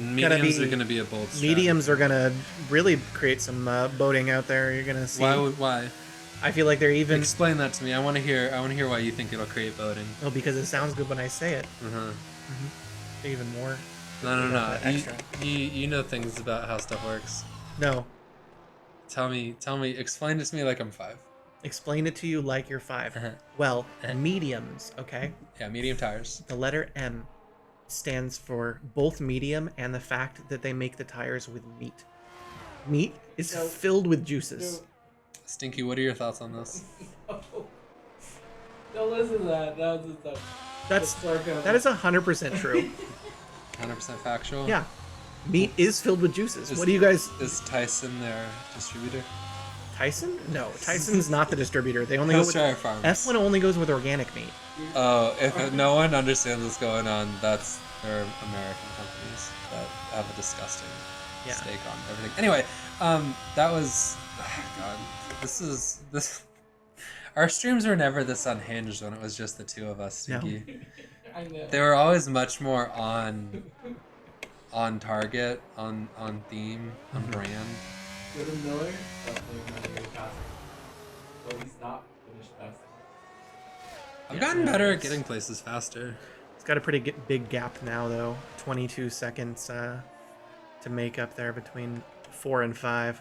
[SPEAKER 2] Mediums
[SPEAKER 1] be-
[SPEAKER 2] are going to be a bold strategy.
[SPEAKER 1] mediums are gonna really create some boating out there. You're gonna see.
[SPEAKER 2] Why?
[SPEAKER 1] I feel like they're even
[SPEAKER 2] Explain that to me. I want to hear why you think it'll create voting.
[SPEAKER 1] oh because it sounds good when I say it.
[SPEAKER 2] Uh-huh.
[SPEAKER 1] Even more.
[SPEAKER 2] No.
[SPEAKER 1] That extra.
[SPEAKER 2] You know things about how stuff works.
[SPEAKER 1] No.
[SPEAKER 2] Tell me. Explain it to me like I'm 5.
[SPEAKER 1] Explain it to you like you're 5. Well, mediums, okay?
[SPEAKER 2] Yeah, medium tires.
[SPEAKER 1] The letter M stands for both medium and the fact that they make the tires with meat. Meat is filled with juices.
[SPEAKER 2] Stinky, what are your thoughts on this?
[SPEAKER 3] Don't listen to that. That
[SPEAKER 1] That is 100% true.
[SPEAKER 2] 100% factual.
[SPEAKER 1] Yeah. Meat is filled with juices. What do you guys...
[SPEAKER 2] Is Tyson their distributor?
[SPEAKER 1] Tyson? No, Tyson's not the distributor. They only go with...
[SPEAKER 2] Australia Farms.
[SPEAKER 1] F1 only goes with organic meat.
[SPEAKER 2] Oh, if no one understands what's going on, that's their American companies that have a disgusting stake on everything. Anyway, that was... God, this... Our streams were never this unhinged when it was just the two of us, Stinky.
[SPEAKER 1] No.
[SPEAKER 3] I know.
[SPEAKER 2] They were always much more on target, on theme, on brand.
[SPEAKER 3] With Miller, definitely one of your faster. But he's not finished faster.
[SPEAKER 2] I've gotten better at getting places faster.
[SPEAKER 1] It's got a pretty big gap now, though. 22 seconds to make up there between 4 and 5.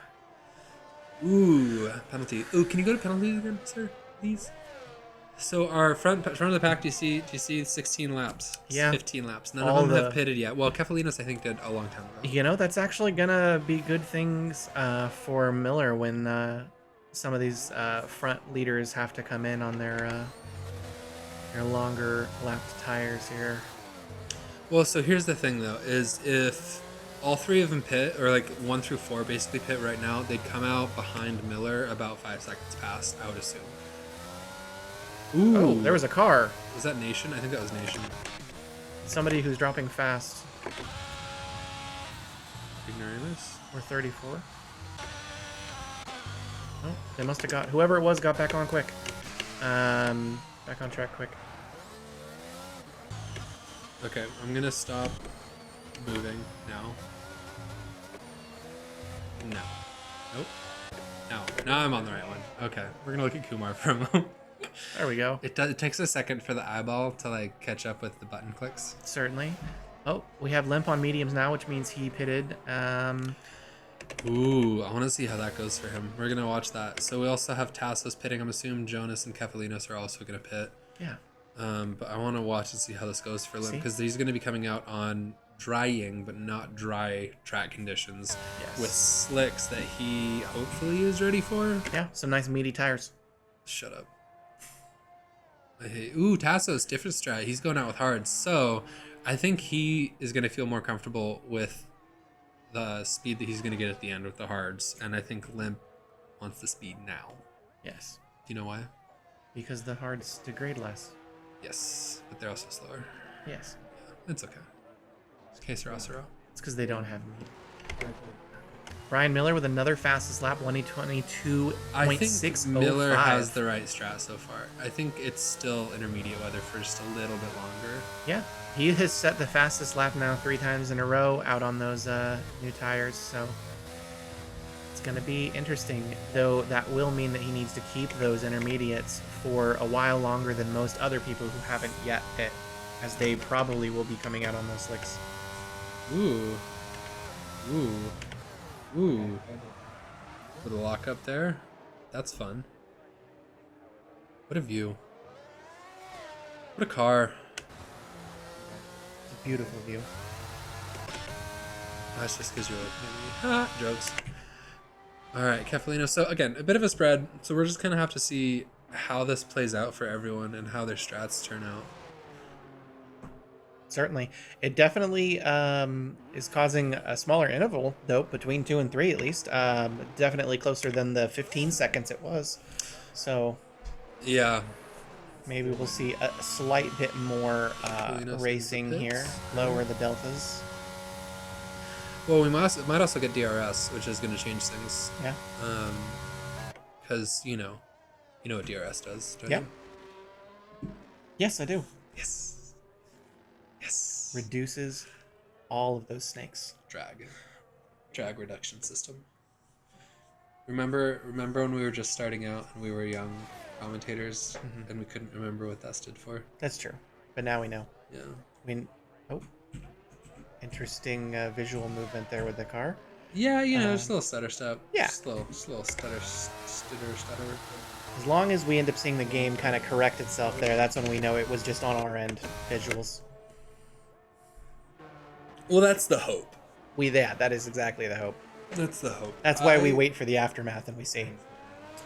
[SPEAKER 2] Ooh, penalty. Ooh, can you go to penalties again, sir, please? So our front of the pack, do you see 16 laps?
[SPEAKER 1] Yeah.
[SPEAKER 2] 15 laps. None
[SPEAKER 1] All
[SPEAKER 2] of them
[SPEAKER 1] the-
[SPEAKER 2] have pitted yet. Well, Kefalinos, I think, did a long time ago.
[SPEAKER 1] You know, that's actually gonna be good things for Miller when some of these front leaders have to come in on their longer lapped tires here.
[SPEAKER 2] Well, so here's the thing, though, is if all 3 of them pit, or like 1 through 4 basically pit right now, they'd come out behind Miller about 5 seconds past, I would assume. Ooh.
[SPEAKER 1] Oh, there was a car.
[SPEAKER 2] Was that Nation? I think that was Nation.
[SPEAKER 1] Somebody who's dropping fast.
[SPEAKER 2] Ignoramus?
[SPEAKER 1] We're 34. Oh, they must have got... Whoever it was got back on quick. Back on track quick.
[SPEAKER 2] Okay, I'm gonna stop moving now. No. Nope. No. Now I'm on the right one. Okay, we're gonna look at Kumar for a moment.
[SPEAKER 1] There we go.
[SPEAKER 2] It takes a second for the eyeball to like catch up with the button clicks.
[SPEAKER 1] Certainly. Oh, we have Limp on mediums now, which means he pitted.
[SPEAKER 2] Ooh, I want to see how that goes for him. We're gonna watch that. So we also have Tassos pitting. I'm assuming Jonas and Kefalinos are also gonna pit.
[SPEAKER 1] Yeah.
[SPEAKER 2] But I want to watch and see how this goes for Limp
[SPEAKER 1] See?
[SPEAKER 2] because he's gonna be coming out on drying but not dry track conditions with slicks that he hopefully is ready for.
[SPEAKER 1] Yeah, some nice meaty tires.
[SPEAKER 2] Shut up. Ooh, Tassos, different strat. He's going out with hards. So I think he is going to feel more comfortable with the speed that he's going to get at the end with the hards. And I think Limp wants the speed now.
[SPEAKER 1] Yes.
[SPEAKER 2] Do you know why?
[SPEAKER 1] Because the hards degrade less.
[SPEAKER 2] Yes, but they're also slower.
[SPEAKER 1] Yes.
[SPEAKER 2] Yeah, it's okay. It's que sera, sera.
[SPEAKER 1] It's because they don't have meat. Brian Miller with another fastest lap, 122.605.
[SPEAKER 2] I think Miller has the right strat so far. I think it's still intermediate weather for just a little bit longer.
[SPEAKER 1] Yeah, he has set the fastest lap now 3 times in a row out on those new tires, so it's going to be interesting, though that will mean that he needs to keep those intermediates for a while longer than most other people who haven't yet pit, as they probably will be coming out on those slicks.
[SPEAKER 2] Ooh. Ooh. Ooh. With a lock up there. That's fun. What a view. What a car.
[SPEAKER 1] It's a beautiful view.
[SPEAKER 2] That's just because you're like, maybe. Jokes. Alright, Kefalino. So, again, a bit of a spread. So, we're just going to have to see how this plays out for everyone and how their strats turn out.
[SPEAKER 1] Certainly. It definitely is causing a smaller interval, though, between 2 and 3 at least. Definitely closer than the 15 seconds it was. So
[SPEAKER 2] Yeah.
[SPEAKER 1] maybe we'll see a slight bit more racing here. Lower the deltas.
[SPEAKER 2] Well, we might also get DRS, which is going to change things.
[SPEAKER 1] Yeah.
[SPEAKER 2] Because, you know what DRS does, don't
[SPEAKER 1] Yeah.
[SPEAKER 2] you?
[SPEAKER 1] Yes, I do.
[SPEAKER 2] Yes. Yes.
[SPEAKER 1] Reduces all of those snakes.
[SPEAKER 2] Drag reduction system. Remember when we were just starting out and we were young commentators
[SPEAKER 1] Mhm.
[SPEAKER 2] and we couldn't remember what that stood for?
[SPEAKER 1] That's true. But now we know.
[SPEAKER 2] Yeah.
[SPEAKER 1] Oh, interesting visual movement there with the car.
[SPEAKER 2] Yeah, just a little stutter step.
[SPEAKER 1] Yeah.
[SPEAKER 2] Just a little stutter.
[SPEAKER 1] As long as we end up seeing the game kind of correct itself there, that's when we know it was just on our end visuals.
[SPEAKER 2] Well, that's the hope.
[SPEAKER 1] Yeah, that is exactly the hope.
[SPEAKER 2] That's the hope.
[SPEAKER 1] That's why we wait for the aftermath and we see.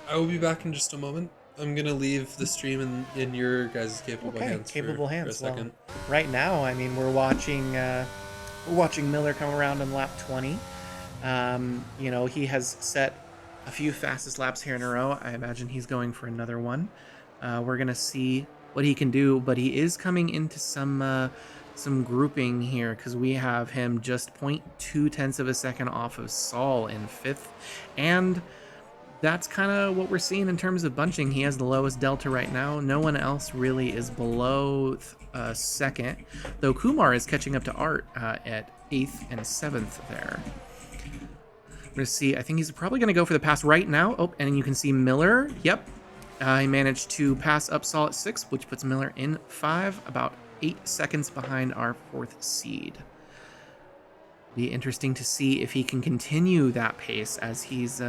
[SPEAKER 2] I will be back in just a moment. I'm gonna leave the stream in your guys' capable hands.
[SPEAKER 1] Capable
[SPEAKER 2] for
[SPEAKER 1] hands.
[SPEAKER 2] a second.
[SPEAKER 1] Well, right now, I mean, we're watching Miller come around on lap 20. He has set a few fastest laps here in a row. I imagine he's going for another one. We're gonna see what he can do, but he is coming into some grouping here because we have him just 0.2 of a second off of Saul in 5th, and that's kind of what we're seeing in terms of bunching. He has the lowest delta right now. No one else really is below 2nd, though Kumar is catching up to Art at 8th and 7th there. We're going to see, I think he's probably going to go for the pass right now. Oh, and you can see Miller. Yep. He managed to pass up Saul at 6, which puts Miller in 5, about 8 seconds behind our 4th seed. Be interesting to see if he can continue that pace as he's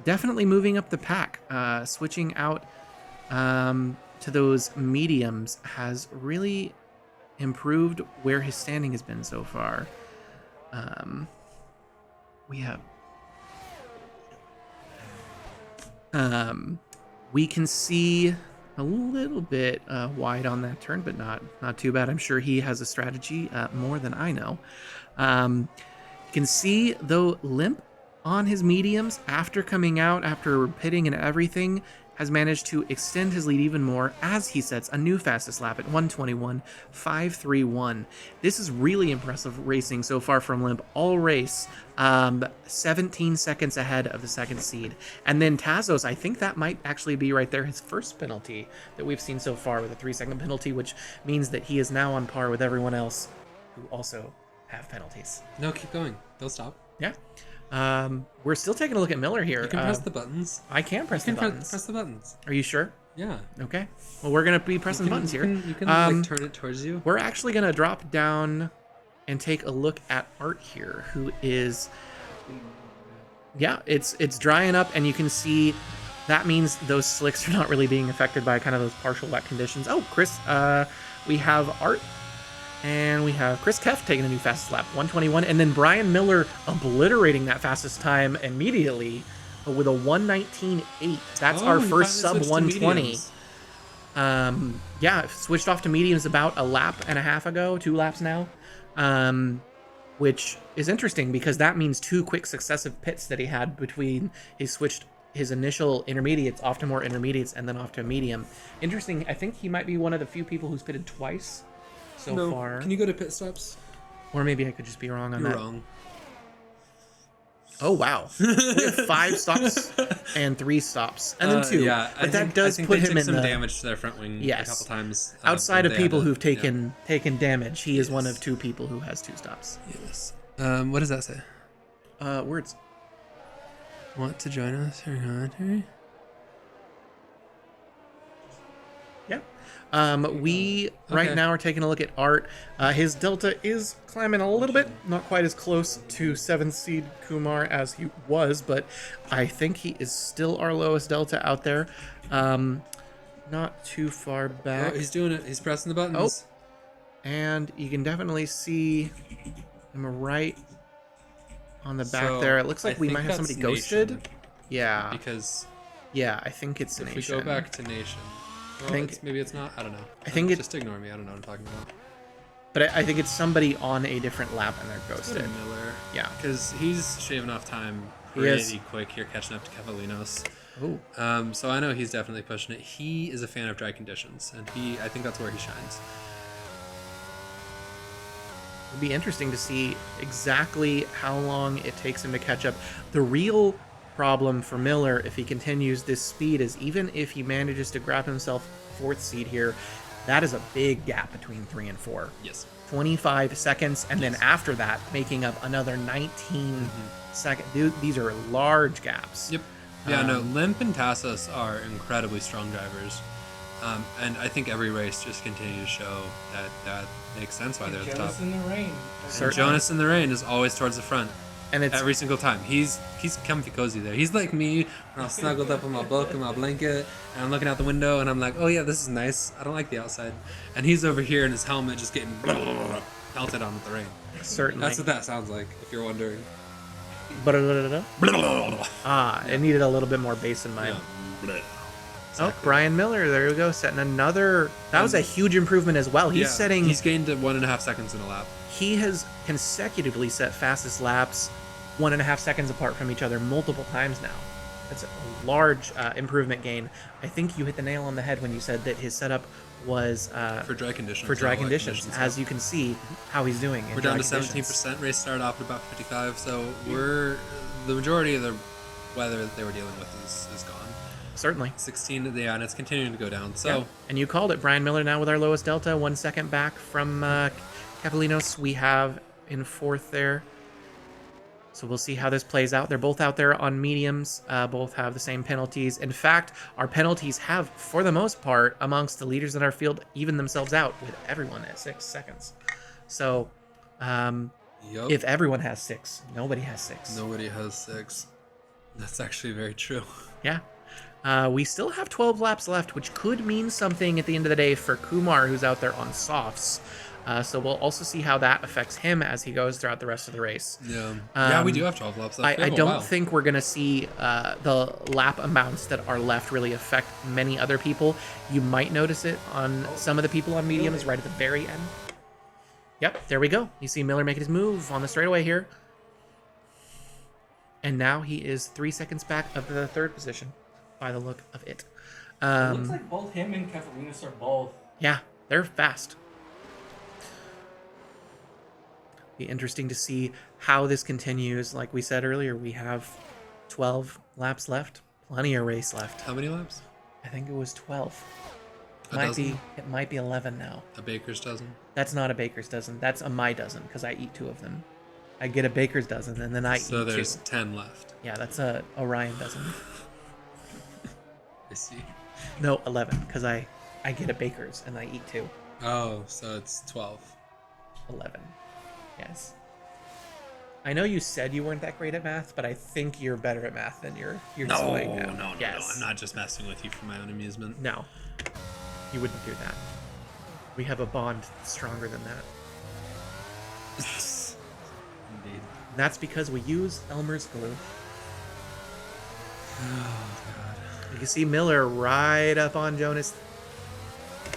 [SPEAKER 1] definitely moving up the pack. Switching out to those mediums has really improved where his standing has been so far. We can see a little bit wide on that turn, but not too bad. I'm sure he has a strategy more than I know. You can see, though, Limp on his mediums after coming out, after pitting and everything, has managed to extend his lead even more as he sets a new fastest lap at 1:21.531. This is really impressive racing so far from Limp all race. 17 seconds ahead of the 2nd seed. And then Tazos, I think that might actually be right there his first penalty that we've seen so far, with a 3-second penalty, which means that he is now on par with everyone else who also have penalties.
[SPEAKER 2] No, keep going. Don't stop.
[SPEAKER 1] Yeah. We're still taking a look at Miller here.
[SPEAKER 2] You can press the buttons.
[SPEAKER 1] I can press the buttons.
[SPEAKER 2] Press the buttons.
[SPEAKER 1] Are you sure?
[SPEAKER 2] Yeah.
[SPEAKER 1] Okay. Well, we're going to be pressing buttons here.
[SPEAKER 2] You can like turn it towards you.
[SPEAKER 1] We're actually going to drop down and take a look at Art here, who is... Yeah, it's drying up, and you can see that means those slicks are not really being affected by kind of those partial wet conditions. Oh, Chris, we have Art. And we have Chris Keff taking a new fastest lap, 1:21, and then Brian Miller obliterating that fastest time immediately with a 1:19.8. That's our first sub 120. Yeah, switched off to mediums about a lap and a half ago, 2 laps now, which is interesting because that means 2 quick successive pits that he had between he switched his initial intermediates off to more intermediates and then off to a medium. Interesting. I think he might be one of the few people who's pitted twice so far.
[SPEAKER 2] Can you go to pit stops?
[SPEAKER 1] Or maybe I could just be wrong on that.
[SPEAKER 2] You're wrong.
[SPEAKER 1] Oh, wow. We have 5 stops and 3 stops. And then 2.
[SPEAKER 2] Yeah,
[SPEAKER 1] but that does put him in
[SPEAKER 2] some
[SPEAKER 1] the
[SPEAKER 2] damage to their front wing a couple times.
[SPEAKER 1] Outside of
[SPEAKER 2] they
[SPEAKER 1] people
[SPEAKER 2] had to-
[SPEAKER 1] who've taken damage, he is one
[SPEAKER 2] Yes.
[SPEAKER 1] of 2 people who has 2 stops.
[SPEAKER 2] Yes. What does that say?
[SPEAKER 1] Words.
[SPEAKER 2] Want to join us for commentary?
[SPEAKER 1] Yeah. We right now are taking a look at Art. His delta is climbing a little bit, not quite as close to 7th seed Kumar as he was, but I think he is still our lowest delta out there. Not too far back.
[SPEAKER 2] Oh, he's doing it. He's pressing the buttons.
[SPEAKER 1] And you can definitely see him right on the back
[SPEAKER 2] So,
[SPEAKER 1] there. It looks like
[SPEAKER 2] I
[SPEAKER 1] we
[SPEAKER 2] think
[SPEAKER 1] might have
[SPEAKER 2] that's
[SPEAKER 1] somebody ghosted.
[SPEAKER 2] Nation,
[SPEAKER 1] Yeah.
[SPEAKER 2] because
[SPEAKER 1] Yeah, I think it's
[SPEAKER 2] if
[SPEAKER 1] Nation.
[SPEAKER 2] we go back to Nation, well,
[SPEAKER 1] think-
[SPEAKER 2] maybe it's not. I don't know.
[SPEAKER 1] I think
[SPEAKER 2] just ignore me. I don't know what I'm talking about.
[SPEAKER 1] But I think it's somebody on a different lap and they're
[SPEAKER 2] Let's go to
[SPEAKER 1] ghosted.
[SPEAKER 2] Miller.
[SPEAKER 1] Yeah.
[SPEAKER 2] Because he's shaving off time
[SPEAKER 1] He is.
[SPEAKER 2] pretty quick here, catching up to Cavalinos.
[SPEAKER 1] Oh.
[SPEAKER 2] So I know he's definitely pushing it. He is a fan of dry conditions, and I think that's where he shines.
[SPEAKER 1] It'd be interesting to see exactly how long it takes him to catch up. The real problem for Miller, if he continues this speed, is even if he manages to grab himself 4th seed here, that is a big gap between 3 and 4.
[SPEAKER 2] Yes.
[SPEAKER 1] 25 seconds, and then after that, making up another 19 seconds. These are large gaps.
[SPEAKER 2] Yep. Yeah, no, Limp and Tassos are incredibly strong drivers. And I think every race just continues to show that makes sense why they're at the top.
[SPEAKER 3] Jonas in the rain.
[SPEAKER 2] And Jonas in the rain is always towards the front.
[SPEAKER 1] And it's
[SPEAKER 2] Every single time. He's comfy cozy there. He's like me when I'm snuggled up in my book and my blanket and I'm looking out the window and I'm like, oh yeah, this is nice. I don't like the outside. And he's over here in his helmet just getting pelted on with the rain.
[SPEAKER 1] certainly.
[SPEAKER 2] That's what that sounds like, if you're wondering.
[SPEAKER 1] It needed a little bit more bass in mine.
[SPEAKER 2] Yeah.
[SPEAKER 1] Oh, Brian Miller, there we go, setting another. That was a huge improvement as well. He's setting.
[SPEAKER 2] He's gained 1.5 seconds in a lap.
[SPEAKER 1] He has consecutively set fastest laps 1.5 seconds apart from each other multiple times now. That's a large improvement gain. I think you hit the nail on the head when you said that his setup was
[SPEAKER 2] For dry conditions.
[SPEAKER 1] for dry
[SPEAKER 2] not wet
[SPEAKER 1] conditions. As you can see, how he's doing. In
[SPEAKER 2] We're down
[SPEAKER 1] dry
[SPEAKER 2] to
[SPEAKER 1] conditions.
[SPEAKER 2] 17%. Race started off at about 55, so the majority of the weather that they were dealing with is gone.
[SPEAKER 1] Certainly.
[SPEAKER 2] 16, yeah, and it's continuing to go down. So
[SPEAKER 1] Yeah. And you called it, Brian Miller now with our lowest delta, 1 second back from Capelinos. We have in fourth there. So we'll see how this plays out. They're both out there on mediums, both have the same penalties. In fact, our penalties have, for the most part, amongst the leaders in our field, even themselves out with everyone at 6 seconds. So
[SPEAKER 2] Yup.
[SPEAKER 1] if everyone has 6, nobody has 6.
[SPEAKER 2] Nobody has 6. That's actually very true.
[SPEAKER 1] Yeah. We still have 12 laps left, which could mean something at the end of the day for Kumar, who's out there on softs. So we'll also see how that affects him as he goes throughout the rest of the race.
[SPEAKER 2] Yeah. Yeah, we do have 12 laps left.
[SPEAKER 1] I don't think we're going to see the lap amounts that are left really affect many other people. You might notice it on some of the people on mediums right at the very end. Yep, there we go. You see Miller making his move on the straightaway here. And now he is 3 seconds back of the third position by the look of it.
[SPEAKER 3] It looks like both him and Kefalinas are both.
[SPEAKER 1] Yeah, they're fast. Be interesting to see how this continues. Like we said earlier, we have 12 laps left. Plenty of race left.
[SPEAKER 2] How many laps?
[SPEAKER 1] I think it was 12.
[SPEAKER 2] A dozen?
[SPEAKER 1] It might be 11 now.
[SPEAKER 2] A baker's dozen?
[SPEAKER 1] That's not a baker's dozen. That's a my dozen because I eat 2 of them. I get a baker's dozen and then I eat 2.
[SPEAKER 2] So there's 10 left.
[SPEAKER 1] Yeah, that's a Orion dozen.
[SPEAKER 2] I see.
[SPEAKER 1] No, 11 because I get a baker's and I eat 2.
[SPEAKER 2] Oh, so it's 12.
[SPEAKER 1] 11. Yes. I know you said you weren't that great at math, but I think you're better at math than you're displaying now.
[SPEAKER 2] No.
[SPEAKER 1] Yes.
[SPEAKER 2] I'm not just messing with you for my own amusement.
[SPEAKER 1] No. You wouldn't do that. We have a bond stronger than that.
[SPEAKER 2] Indeed.
[SPEAKER 1] And that's because we use Elmer's glue.
[SPEAKER 2] Oh, God.
[SPEAKER 1] You can see Miller right up on Jonas.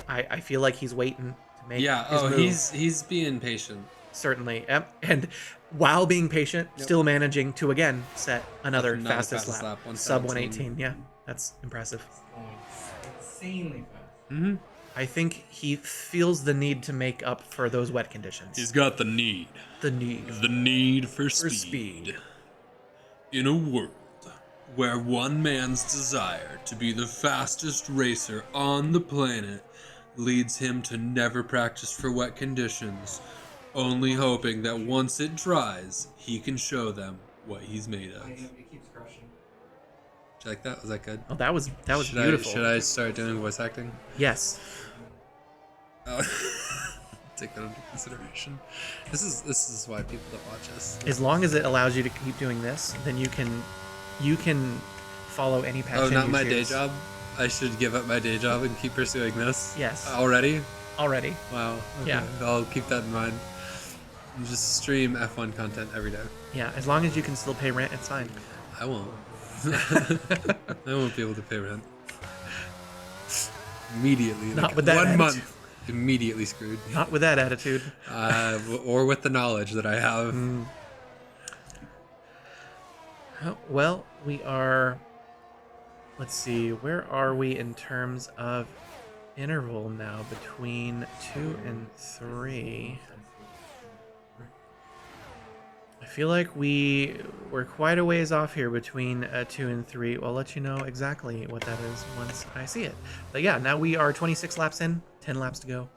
[SPEAKER 1] I feel like he's waiting to make his move.
[SPEAKER 2] He's being patient.
[SPEAKER 1] Certainly. Yep. And while being patient, still managing to again set another fastest lap. Sub 118. Yeah, that's impressive.
[SPEAKER 3] Insanely fast.
[SPEAKER 2] Mm-hmm.
[SPEAKER 1] I think he feels the need to make up for those wet conditions.
[SPEAKER 2] He's got the need.
[SPEAKER 1] The need.
[SPEAKER 2] The need for
[SPEAKER 1] For
[SPEAKER 2] speed. In a world where one man's desire to be the fastest racer on the planet leads him to never practice for wet conditions, only hoping that once it dries, he can show them what he's made of.
[SPEAKER 3] It keeps crushing.
[SPEAKER 2] Did you like that? Was that good?
[SPEAKER 1] Oh, that was
[SPEAKER 2] Should
[SPEAKER 1] beautiful.
[SPEAKER 2] Should I start doing voice acting?
[SPEAKER 1] Yes.
[SPEAKER 2] Oh. Take that into consideration. This is why people don't watch us.
[SPEAKER 1] As long as it allows you to keep doing this, then you can follow any passion.
[SPEAKER 2] Oh, not
[SPEAKER 1] you
[SPEAKER 2] my day
[SPEAKER 1] choose.
[SPEAKER 2] job? I should give up my day job and keep pursuing this?
[SPEAKER 1] Yes.
[SPEAKER 2] Already?
[SPEAKER 1] Already.
[SPEAKER 2] Wow. Okay.
[SPEAKER 1] Yeah.
[SPEAKER 2] I'll keep that in mind. And just stream F1 content every day.
[SPEAKER 1] Yeah. As long as you can still pay rent, it's fine.
[SPEAKER 2] I won't. I won't be able to pay rent. Immediately.
[SPEAKER 1] Not with that
[SPEAKER 2] 1
[SPEAKER 1] attitude.
[SPEAKER 2] month. Immediately screwed.
[SPEAKER 1] Not with that attitude.
[SPEAKER 2] Or with the knowledge that I have.
[SPEAKER 1] Oh, well, we are. Let's see. Where are we in terms of interval now between 2 and 3? I feel like we're quite a ways off here between 2 and 3. I'll let you know exactly what that is once I see it. But yeah, now we are 26 laps in, 10 laps to go.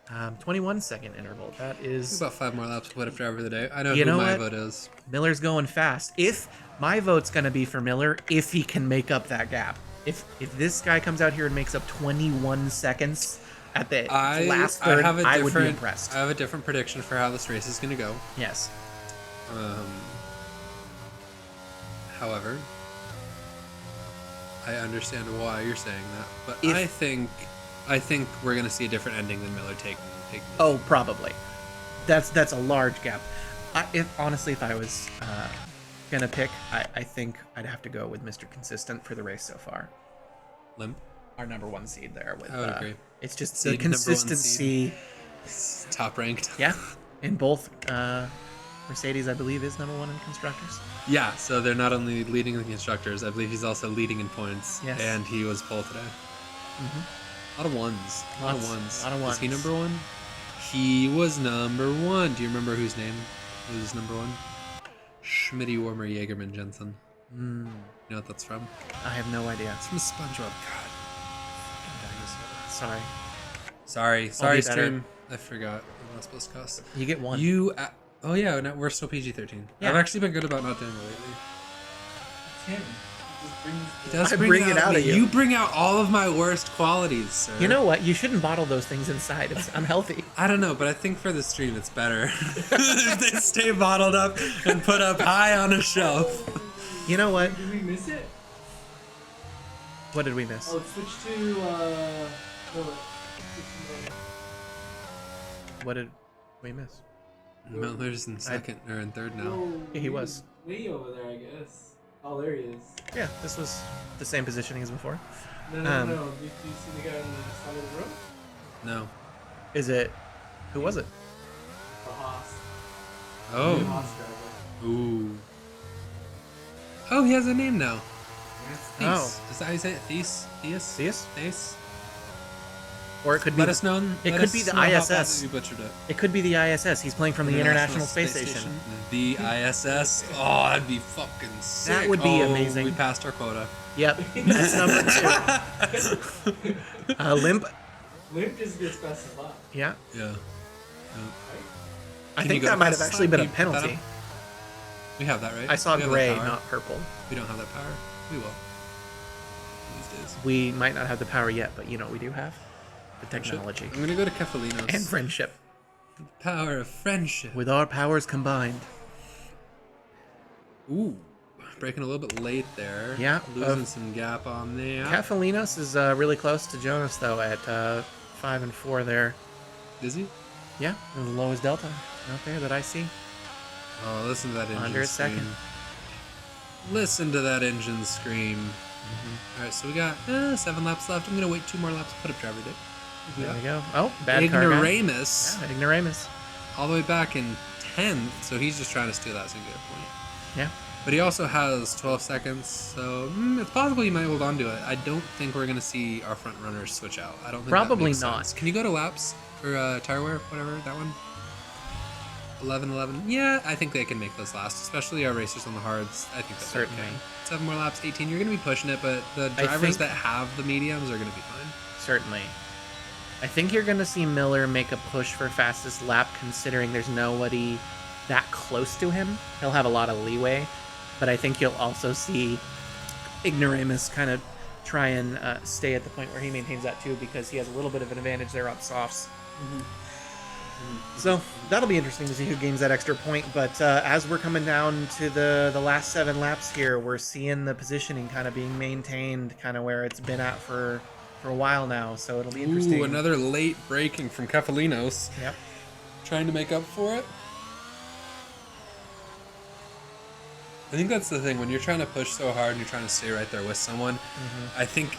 [SPEAKER 1] 21-second interval. That is
[SPEAKER 2] About 5 more laps. What if driver of the day? I know
[SPEAKER 1] You
[SPEAKER 2] who
[SPEAKER 1] know
[SPEAKER 2] my
[SPEAKER 1] what?
[SPEAKER 2] vote is.
[SPEAKER 1] Miller's going fast. If my vote's gonna be for Miller, if he can make up that gap. If this guy comes out here and makes up 21 seconds at the last third, I would be impressed.
[SPEAKER 2] I have a different prediction for how this race is going to go.
[SPEAKER 1] Yes.
[SPEAKER 2] However, I understand why you're saying that, but I think we're going to see a different ending than Miller taking.
[SPEAKER 1] Oh, probably. That's a large gap. If I was gonna pick, I think I'd have to go with Mr. Consistent for the race so far.
[SPEAKER 2] Limp.
[SPEAKER 1] Our number 1 seed there. With
[SPEAKER 2] I would agree.
[SPEAKER 1] It's just
[SPEAKER 2] Seed,
[SPEAKER 1] the consistency.
[SPEAKER 2] Top ranked.
[SPEAKER 1] Yeah, in both. Mercedes, I believe, is number 1 in constructors.
[SPEAKER 2] Yeah, so they're not only leading in the constructors, I believe he's also leading in points.
[SPEAKER 1] Yes.
[SPEAKER 2] And he was pole today. A lot of ones. A lot of ones. Is he number 1? He was number 1. Do you remember whose name was number 1? Schmitty Warmer Jaegerman Jensen. You know what that's from?
[SPEAKER 1] I have no idea.
[SPEAKER 2] It's from SpongeBob. God.
[SPEAKER 1] Sorry.
[SPEAKER 2] Sorry,
[SPEAKER 1] be
[SPEAKER 2] stream. I forgot. I'm not supposed to cuss.
[SPEAKER 1] You get 1.
[SPEAKER 2] Oh yeah, no, we're still PG-13.
[SPEAKER 1] Yeah.
[SPEAKER 2] I've actually been good about not doing it lately.
[SPEAKER 3] Tim, he just brings
[SPEAKER 2] He
[SPEAKER 3] the-
[SPEAKER 2] does
[SPEAKER 1] I bring it out of you.
[SPEAKER 2] You bring out all of my worst qualities, sir.
[SPEAKER 1] You know what? You shouldn't bottle those things inside. It's unhealthy.
[SPEAKER 2] I don't know, but I think for the stream it's better if they stay bottled up and put up high on a shelf.
[SPEAKER 1] You know what?
[SPEAKER 3] Did we miss it?
[SPEAKER 1] What did we miss?
[SPEAKER 3] Oh, it switched to no, switched to
[SPEAKER 1] What did we miss?
[SPEAKER 2] Miller's in second or in third now.
[SPEAKER 3] Whoa,
[SPEAKER 1] Yeah, he was.
[SPEAKER 3] way over there, I guess. Oh, there he is.
[SPEAKER 1] Yeah, this was the same positioning as before.
[SPEAKER 3] No. Do you see the guy on the side of the road?
[SPEAKER 2] No.
[SPEAKER 1] Is it? Who was it?
[SPEAKER 3] The Haas. The
[SPEAKER 2] Oh.
[SPEAKER 3] Haas driver.
[SPEAKER 2] Ooh. Oh, he has a name now.
[SPEAKER 1] Oh.
[SPEAKER 2] Thies. Is that how you say it? Thies?
[SPEAKER 1] Thies?
[SPEAKER 2] Thies?
[SPEAKER 1] Or it could be.
[SPEAKER 2] Let us know.
[SPEAKER 1] It
[SPEAKER 2] let
[SPEAKER 1] could
[SPEAKER 2] us
[SPEAKER 1] be the
[SPEAKER 2] know how
[SPEAKER 1] ISS.
[SPEAKER 2] badly we butchered it.
[SPEAKER 1] It could be the ISS. He's playing from the International Space Station.
[SPEAKER 2] The ISS. Oh, that'd be fucking sick.
[SPEAKER 1] That would be
[SPEAKER 2] Oh,
[SPEAKER 1] amazing.
[SPEAKER 2] We passed our quota.
[SPEAKER 1] Yep, that's number 2. Limp.
[SPEAKER 3] Limp just gets fast as fuck.
[SPEAKER 1] Yeah,
[SPEAKER 2] Yeah.
[SPEAKER 1] I
[SPEAKER 2] Can
[SPEAKER 1] think
[SPEAKER 2] you go
[SPEAKER 1] that might have
[SPEAKER 2] fast
[SPEAKER 1] actually
[SPEAKER 2] lap?
[SPEAKER 1] been a
[SPEAKER 2] Can you put that
[SPEAKER 1] penalty.
[SPEAKER 2] up? We have that, right?
[SPEAKER 1] I saw
[SPEAKER 2] We have that
[SPEAKER 1] gray,
[SPEAKER 2] power.
[SPEAKER 1] not purple.
[SPEAKER 2] We don't have that power. We will. These days.
[SPEAKER 1] We might not have the power yet, but you know what we do have? The technology.
[SPEAKER 2] I'm gonna go to Kefalinos.
[SPEAKER 1] And friendship.
[SPEAKER 2] Power of friendship.
[SPEAKER 1] With our powers combined.
[SPEAKER 2] Ooh. Breaking a little bit late there.
[SPEAKER 1] Yeah,
[SPEAKER 2] Losing some gap on there.
[SPEAKER 1] Kefalinos is really close to Jonas, though, at 5 and 4 there.
[SPEAKER 2] Is he?
[SPEAKER 1] Yeah, the lowest delta out there that I see.
[SPEAKER 2] Oh, listen to that engine
[SPEAKER 1] Under a
[SPEAKER 2] scream.
[SPEAKER 1] second.
[SPEAKER 2] Listen to that engine scream. All right, so we got 7 laps left. I'm gonna wait 2 more laps. Put up driver day.
[SPEAKER 1] There we go. Oh, bad car guy.
[SPEAKER 2] Ignoramus.
[SPEAKER 1] Yeah, Ignoramus.
[SPEAKER 2] All the way back in 10th, so he's just trying to steal that so he can get a point.
[SPEAKER 1] Yeah.
[SPEAKER 2] But he also has 12 seconds, so it's possible he might hold on to it. I don't think we're going to see our front runners switch out. I don't think
[SPEAKER 1] Probably
[SPEAKER 2] that makes
[SPEAKER 1] not.
[SPEAKER 2] sense. Can you go to laps or tire wear, whatever, that one? 11. Yeah, I think they can make those last, especially our racers on the hards. I think that's
[SPEAKER 1] Certainly.
[SPEAKER 2] okay. 7 more laps, 18. You're going to be pushing it, but the
[SPEAKER 1] I
[SPEAKER 2] drivers
[SPEAKER 1] think-
[SPEAKER 2] that have the mediums are going to be fine.
[SPEAKER 1] Certainly. I think you're going to see Miller make a push for fastest lap, considering there's nobody that close to him. He'll have a lot of leeway, but I think you'll also see Ignoramus kind of try and stay at the point where he maintains that too, because he has a little bit of an advantage there on softs. So that'll be interesting to see who gains that extra point. But as we're coming down to the last 7 laps here, we're seeing the positioning kind of being maintained, kind of where it's been at for a while now. So it'll be interesting.
[SPEAKER 2] Ooh, another late braking from Kefalinos.
[SPEAKER 1] Yep.
[SPEAKER 2] Trying to make up for it. I think that's the thing. When you're trying to push so hard and you're trying to stay right there with someone, I think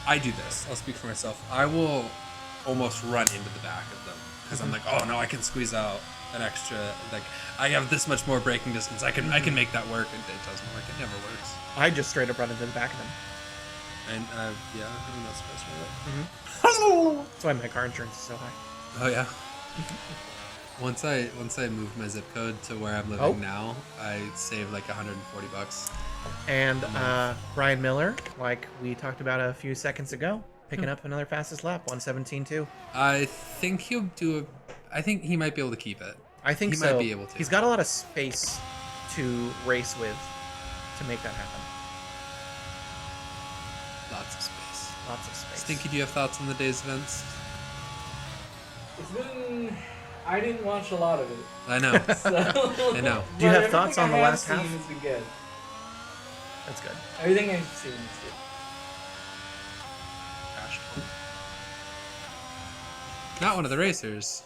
[SPEAKER 2] I do this. I'll speak for myself. I will almost run into the back of them because I'm like, oh no, I can squeeze out an extra. Like I have this much more braking distance. I can make that work. And it doesn't work. It never works.
[SPEAKER 1] I just straight up run into the back of them.
[SPEAKER 2] And yeah, I'm not supposed to.
[SPEAKER 1] That's why my car insurance is so high.
[SPEAKER 2] Oh yeah. Once I moved my zip code to where I'm living
[SPEAKER 1] Oh.
[SPEAKER 2] now, I saved like $140.
[SPEAKER 1] And Brian Miller, like we talked about a few seconds ago, Picking up another fastest lap, 1:17.2.
[SPEAKER 2] I think he'll do I think he might be able to keep it.
[SPEAKER 1] I think
[SPEAKER 2] he
[SPEAKER 1] so.
[SPEAKER 2] might be able to.
[SPEAKER 1] He's got a lot of space to race with to make that happen.
[SPEAKER 2] Lots of space.
[SPEAKER 1] Lots of space.
[SPEAKER 2] Stinky, do you have thoughts on the day's events?
[SPEAKER 3] It's been. I didn't watch a lot of it.
[SPEAKER 2] I know.
[SPEAKER 3] So,
[SPEAKER 2] I know.
[SPEAKER 1] Do you
[SPEAKER 3] but
[SPEAKER 1] have thoughts on
[SPEAKER 3] everything
[SPEAKER 1] the
[SPEAKER 3] I
[SPEAKER 1] last
[SPEAKER 3] have
[SPEAKER 1] half?
[SPEAKER 3] seen has been good.
[SPEAKER 1] That's good.
[SPEAKER 3] Everything I've seen is good.
[SPEAKER 2] Not one of the racers.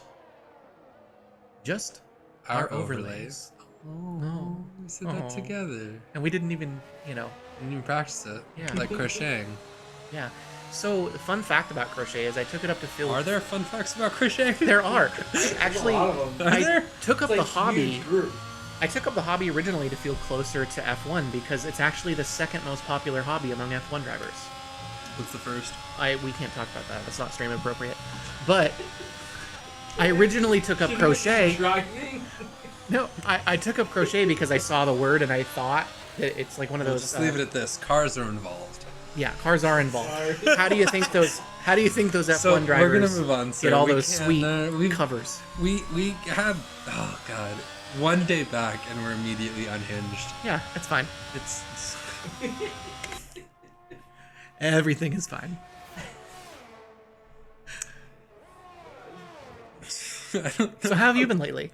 [SPEAKER 1] Just
[SPEAKER 2] Our
[SPEAKER 1] our overlays.
[SPEAKER 2] Oh,
[SPEAKER 1] No.
[SPEAKER 2] we said that
[SPEAKER 1] Oh.
[SPEAKER 2] together.
[SPEAKER 1] And we didn't even,
[SPEAKER 2] Didn't even practice it.
[SPEAKER 1] Yeah.
[SPEAKER 2] Like crocheting.
[SPEAKER 1] yeah. So, the fun fact about crochet is I took it up to field.
[SPEAKER 2] Are there fun facts about crocheting?
[SPEAKER 1] There are. Actually,
[SPEAKER 3] a lot of them.
[SPEAKER 2] Are
[SPEAKER 1] I
[SPEAKER 2] there?
[SPEAKER 1] took up
[SPEAKER 3] It's
[SPEAKER 1] the
[SPEAKER 3] like
[SPEAKER 1] hobby.
[SPEAKER 3] huge group.
[SPEAKER 1] I took up the hobby originally to feel closer to F1 because it's actually the second most popular hobby among F1 drivers.
[SPEAKER 2] What's the first?
[SPEAKER 1] We can't talk about that. That's not stream appropriate. But I originally took up
[SPEAKER 3] You know what's
[SPEAKER 1] crochet.
[SPEAKER 3] driving?
[SPEAKER 1] No, I took up crochet because I saw the word and I thought that it's like one of
[SPEAKER 2] We'll
[SPEAKER 1] those.
[SPEAKER 2] just leave it at this. Cars are involved.
[SPEAKER 1] Yeah, cars are involved.
[SPEAKER 3] Sorry.
[SPEAKER 1] How do you think those F1
[SPEAKER 2] So
[SPEAKER 1] drivers
[SPEAKER 2] we're gonna move on. Sir.
[SPEAKER 1] get all
[SPEAKER 2] We
[SPEAKER 1] those
[SPEAKER 2] can't,
[SPEAKER 1] sweet
[SPEAKER 2] we
[SPEAKER 1] covers?
[SPEAKER 2] we had one day back and we're immediately unhinged.
[SPEAKER 1] Yeah, it's fine.
[SPEAKER 2] It's
[SPEAKER 1] Everything is fine.
[SPEAKER 2] I don't know.
[SPEAKER 1] So how have you been lately?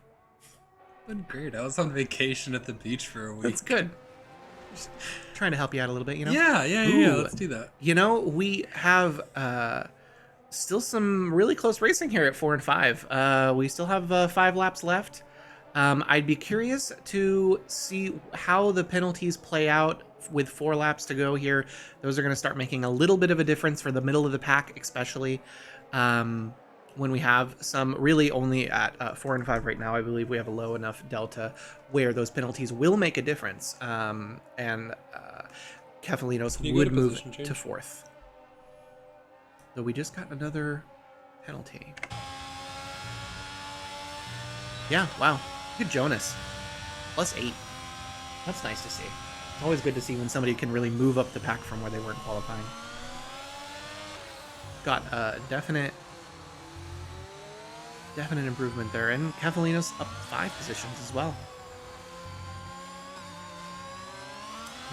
[SPEAKER 2] Been great. I was on vacation at the beach for a week.
[SPEAKER 1] That's good. Just trying to help you out a little bit,
[SPEAKER 2] Yeah.
[SPEAKER 1] Ooh.
[SPEAKER 2] Let's do that.
[SPEAKER 1] We have still some really close racing here at 4 and 5. We still have 5 laps left. I'd be curious to see how the penalties play out with 4 laps to go here. Those are going to start making a little bit of a difference for the middle of the pack, especially when we have some really only at 4 and 5 right now. I believe we have a low enough delta where those penalties will make a difference. And Kefalinos
[SPEAKER 2] Can you go
[SPEAKER 1] would
[SPEAKER 2] to
[SPEAKER 1] move
[SPEAKER 2] position change?
[SPEAKER 1] to 4th. So we just got another penalty. Yeah, wow. Good Jonas. +8. That's nice to see. It's always good to see when somebody can really move up the pack from where they weren't qualifying. Got a definite improvement there, and Kefalinos up 5 positions as well.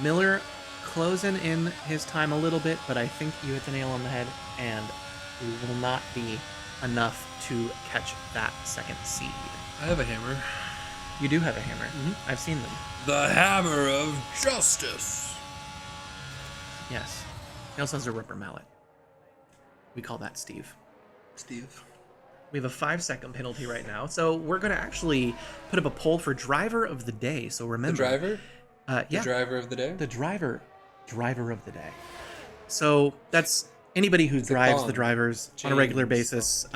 [SPEAKER 1] Miller closing in his time a little bit, but I think you hit the nail on the head, and it will not be enough to catch that second seed.
[SPEAKER 2] I have a hammer.
[SPEAKER 1] You do have a hammer.
[SPEAKER 2] Mhm.
[SPEAKER 1] I've seen them.
[SPEAKER 2] The hammer of justice.
[SPEAKER 1] Yes. He also has a rubber mallet. We call that Steve.
[SPEAKER 2] Steve.
[SPEAKER 1] We have a 5-second penalty right now, so we're going to actually put up a poll for driver of the day. So
[SPEAKER 2] The
[SPEAKER 1] remember,
[SPEAKER 2] driver?
[SPEAKER 1] yeah,
[SPEAKER 2] The driver of the day?
[SPEAKER 1] the driver of the day. So that's anybody who drives the
[SPEAKER 2] Bond.
[SPEAKER 1] drivers on a regular
[SPEAKER 2] James
[SPEAKER 1] basis.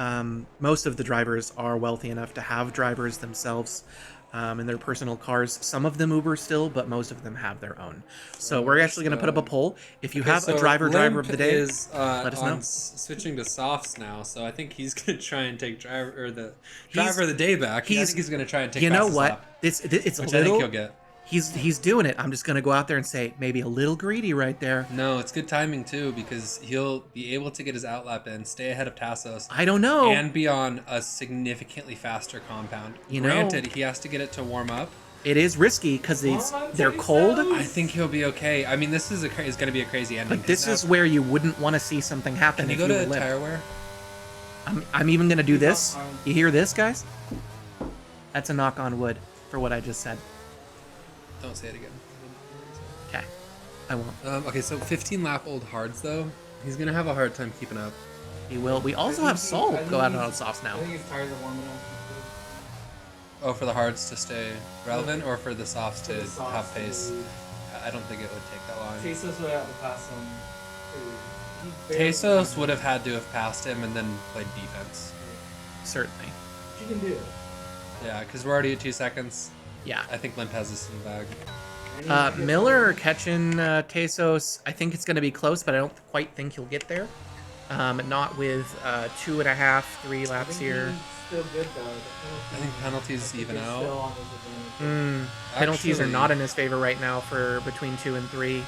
[SPEAKER 1] Most of the drivers are wealthy enough to have drivers themselves in their personal cars. Some of them Uber still, but most of them have their own. So we're actually going to put up a poll. If you have a driver of the day,
[SPEAKER 2] is,
[SPEAKER 1] let us know.
[SPEAKER 2] Switching to softs now, so I think he's going to try and take driver of the
[SPEAKER 1] He's-
[SPEAKER 2] day back. I
[SPEAKER 1] he's-
[SPEAKER 2] think he's going to try and take.
[SPEAKER 1] you know
[SPEAKER 2] fastest
[SPEAKER 1] what?
[SPEAKER 2] lap,
[SPEAKER 1] It's a
[SPEAKER 2] which I think
[SPEAKER 1] little.
[SPEAKER 2] he'll get.
[SPEAKER 1] He's doing it. I'm just going to go out there and say maybe a little greedy right there.
[SPEAKER 2] No, it's good timing too because he'll be able to get his outlap in, stay ahead of Tassos,
[SPEAKER 1] I don't know.
[SPEAKER 2] and be on a significantly faster compound.
[SPEAKER 1] You know-
[SPEAKER 2] Granted, he has to get it to warm up.
[SPEAKER 1] It is risky because they're
[SPEAKER 3] take
[SPEAKER 1] cold.
[SPEAKER 3] those.
[SPEAKER 2] I think he'll be okay. I mean, this is is going to be a crazy ending.
[SPEAKER 1] But this
[SPEAKER 2] 'cause
[SPEAKER 1] is
[SPEAKER 2] now-
[SPEAKER 1] where you wouldn't want to see something happen
[SPEAKER 2] Can you
[SPEAKER 1] if
[SPEAKER 2] go
[SPEAKER 1] you
[SPEAKER 2] to
[SPEAKER 1] were limp.
[SPEAKER 2] tire wear?
[SPEAKER 1] I'm even gonna do
[SPEAKER 3] He's
[SPEAKER 1] this.
[SPEAKER 3] not on.
[SPEAKER 1] You hear this, guys? That's a knock on wood for what I just said.
[SPEAKER 2] Don't say it again.
[SPEAKER 1] Okay, I won't.
[SPEAKER 2] Okay, so 15 lap old hards though. He's gonna have a hard time keeping up.
[SPEAKER 1] He will. We also have Sol go out on softs now.
[SPEAKER 3] I think he's tired of warming up.
[SPEAKER 2] Oh, for the hards to stay relevant, or for the softs
[SPEAKER 3] For
[SPEAKER 2] to
[SPEAKER 3] the softs
[SPEAKER 2] have
[SPEAKER 3] to-
[SPEAKER 2] pace? I don't think it would take that long.
[SPEAKER 3] Tesos would have to pass him. He barely-
[SPEAKER 2] Tesos would have had to have passed him and then played defense.
[SPEAKER 1] Certainly.
[SPEAKER 3] What you can do.
[SPEAKER 2] Yeah, because we're already at 2 seconds.
[SPEAKER 1] Yeah.
[SPEAKER 2] I think Limp has this in the bag.
[SPEAKER 1] Miller catching Tesos. I think it's going to be close, but I don't quite think he'll get there. Not with 2.5, 3
[SPEAKER 3] I
[SPEAKER 1] laps
[SPEAKER 3] think
[SPEAKER 1] here.
[SPEAKER 3] he's still good though.
[SPEAKER 2] I think penalties even
[SPEAKER 3] They're
[SPEAKER 2] out.
[SPEAKER 3] still on his advantage.
[SPEAKER 1] Penalties are
[SPEAKER 2] Actually-
[SPEAKER 1] not in his favor right now for between 2 and 3.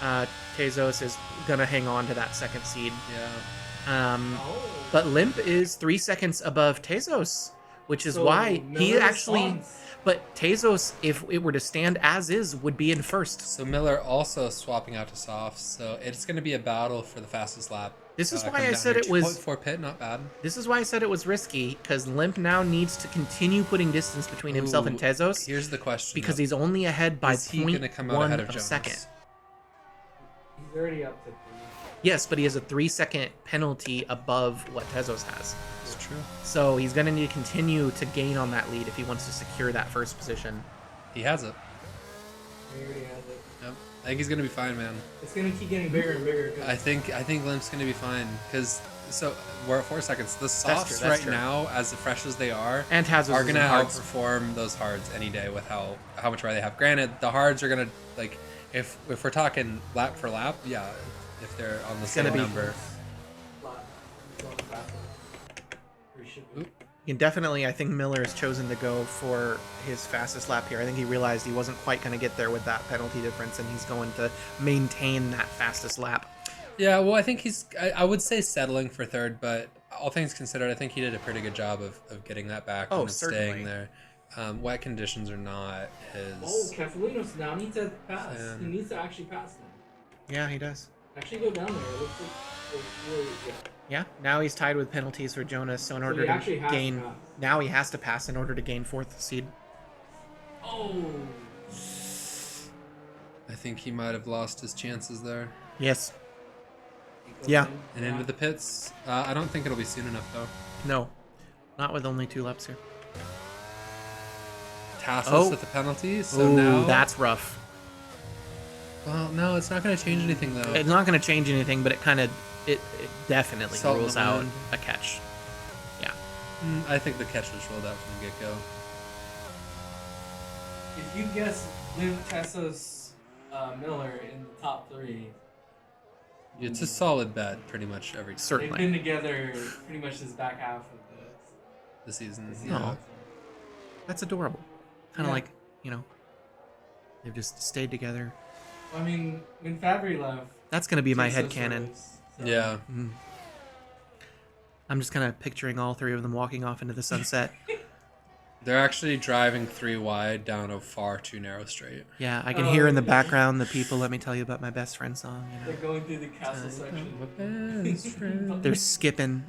[SPEAKER 1] Tezos is gonna hang on to that second seed.
[SPEAKER 2] Yeah.
[SPEAKER 3] Oh.
[SPEAKER 1] But Limp is 3 seconds above Tezos, which is
[SPEAKER 3] So
[SPEAKER 1] why he
[SPEAKER 3] Miller
[SPEAKER 1] actually.
[SPEAKER 3] responds.
[SPEAKER 1] But Tezos, if it were to stand as is, would be in first.
[SPEAKER 2] So Miller also swapping out to softs, so it's going to be a battle for the fastest lap.
[SPEAKER 1] This is why
[SPEAKER 2] come
[SPEAKER 1] I
[SPEAKER 2] down
[SPEAKER 1] said
[SPEAKER 2] here.
[SPEAKER 1] it was.
[SPEAKER 2] 2.4 pit, not bad.
[SPEAKER 1] This is why I said it was risky, because Limp now needs to continue putting distance between himself and
[SPEAKER 2] Ooh,
[SPEAKER 1] Tezos,
[SPEAKER 2] Here's the question.
[SPEAKER 1] because
[SPEAKER 2] though.
[SPEAKER 1] he's only ahead by
[SPEAKER 2] Is he going to come out
[SPEAKER 1] 0.1
[SPEAKER 2] ahead
[SPEAKER 1] of
[SPEAKER 2] of
[SPEAKER 1] a
[SPEAKER 2] Jones?
[SPEAKER 1] second.
[SPEAKER 3] He's already up to 3.
[SPEAKER 1] Yes, but he has a 3-second penalty above what Tezos has.
[SPEAKER 2] It's true.
[SPEAKER 1] So he's going to need to continue to gain on that lead if he wants to secure that first position.
[SPEAKER 2] He has it.
[SPEAKER 3] He already has it.
[SPEAKER 2] Yep. I think he's going to be fine, man.
[SPEAKER 3] It's gonna keep getting bigger and bigger. 'cause
[SPEAKER 2] I think Limp's going to be fine because we're at 4 seconds. The softs
[SPEAKER 1] true,
[SPEAKER 2] right
[SPEAKER 1] true.
[SPEAKER 2] now, as fresh as they are
[SPEAKER 1] And Tezos
[SPEAKER 2] going
[SPEAKER 1] is
[SPEAKER 2] to
[SPEAKER 1] in hards.
[SPEAKER 2] outperform those hards any day with how much ride they have. Granted, the hards are going to like if we're talking lap for lap, yeah, if they're on the
[SPEAKER 1] It's gonna
[SPEAKER 2] same
[SPEAKER 1] be-
[SPEAKER 2] number.
[SPEAKER 3] It's going faster. Or should be.
[SPEAKER 2] Oop.
[SPEAKER 1] And definitely, I think Miller has chosen to go for his fastest lap here. I think he realized he wasn't quite going to get there with that penalty difference, and he's going to maintain that fastest lap.
[SPEAKER 2] Yeah, well, I think I would say settling for third, but all things considered, I think he did a pretty good job of getting that back
[SPEAKER 1] Oh,
[SPEAKER 2] and
[SPEAKER 1] certainly.
[SPEAKER 2] staying there. Wet conditions are not
[SPEAKER 3] Oh,
[SPEAKER 2] his.
[SPEAKER 3] Cafalinos now needs to pass.
[SPEAKER 2] And-
[SPEAKER 3] He needs to actually pass now.
[SPEAKER 1] Yeah, he does.
[SPEAKER 3] Actually go down there. It looks like yeah.
[SPEAKER 1] Yeah, now he's tied with penalties for Jonas, so in order
[SPEAKER 3] he
[SPEAKER 1] to
[SPEAKER 3] actually has to
[SPEAKER 1] gain...
[SPEAKER 3] pass.
[SPEAKER 1] Now he has to pass in order to gain 4th seed.
[SPEAKER 3] Oh.
[SPEAKER 2] I think he might have lost his chances there.
[SPEAKER 1] Yes.
[SPEAKER 3] He goes
[SPEAKER 1] Yeah.
[SPEAKER 3] in.
[SPEAKER 2] And into the pits. I don't think it'll be soon enough though.
[SPEAKER 1] No. Not with only 2 laps here.
[SPEAKER 2] Tassos
[SPEAKER 1] Oh.
[SPEAKER 2] with the penalty. So
[SPEAKER 1] Ooh,
[SPEAKER 2] now
[SPEAKER 1] that's rough.
[SPEAKER 2] Well, no, it's not going to change anything though.
[SPEAKER 1] It's not going to change anything, but it definitely
[SPEAKER 2] Salt in
[SPEAKER 1] rules
[SPEAKER 2] the
[SPEAKER 1] out
[SPEAKER 2] wound.
[SPEAKER 1] a catch. Yeah.
[SPEAKER 2] I think the catch was ruled out from the get-go.
[SPEAKER 3] If you guess Lim Tessos Miller in the top 3,
[SPEAKER 2] It's a solid bet pretty much every time
[SPEAKER 3] they've
[SPEAKER 1] Certainly.
[SPEAKER 3] been together pretty much this back half of
[SPEAKER 2] this season.
[SPEAKER 3] the
[SPEAKER 2] Yeah.
[SPEAKER 3] season.
[SPEAKER 1] That's adorable. Kind of
[SPEAKER 3] Yeah.
[SPEAKER 1] like, they've just stayed together.
[SPEAKER 3] I mean, when Fabry left,
[SPEAKER 1] That's going to be my
[SPEAKER 3] Tessos
[SPEAKER 1] headcanon.
[SPEAKER 3] rose, so-
[SPEAKER 2] Yeah.
[SPEAKER 1] I'm just kind of picturing all 3 of them walking off into the sunset.
[SPEAKER 2] They're actually driving 3 wide down a far too narrow straight.
[SPEAKER 1] Yeah, I can
[SPEAKER 3] Oh,
[SPEAKER 1] hear in the
[SPEAKER 3] yeah.
[SPEAKER 1] background the people, let me tell you about my best friend song.
[SPEAKER 3] They're going through the castle section.
[SPEAKER 2] Best friend.
[SPEAKER 1] They're skipping,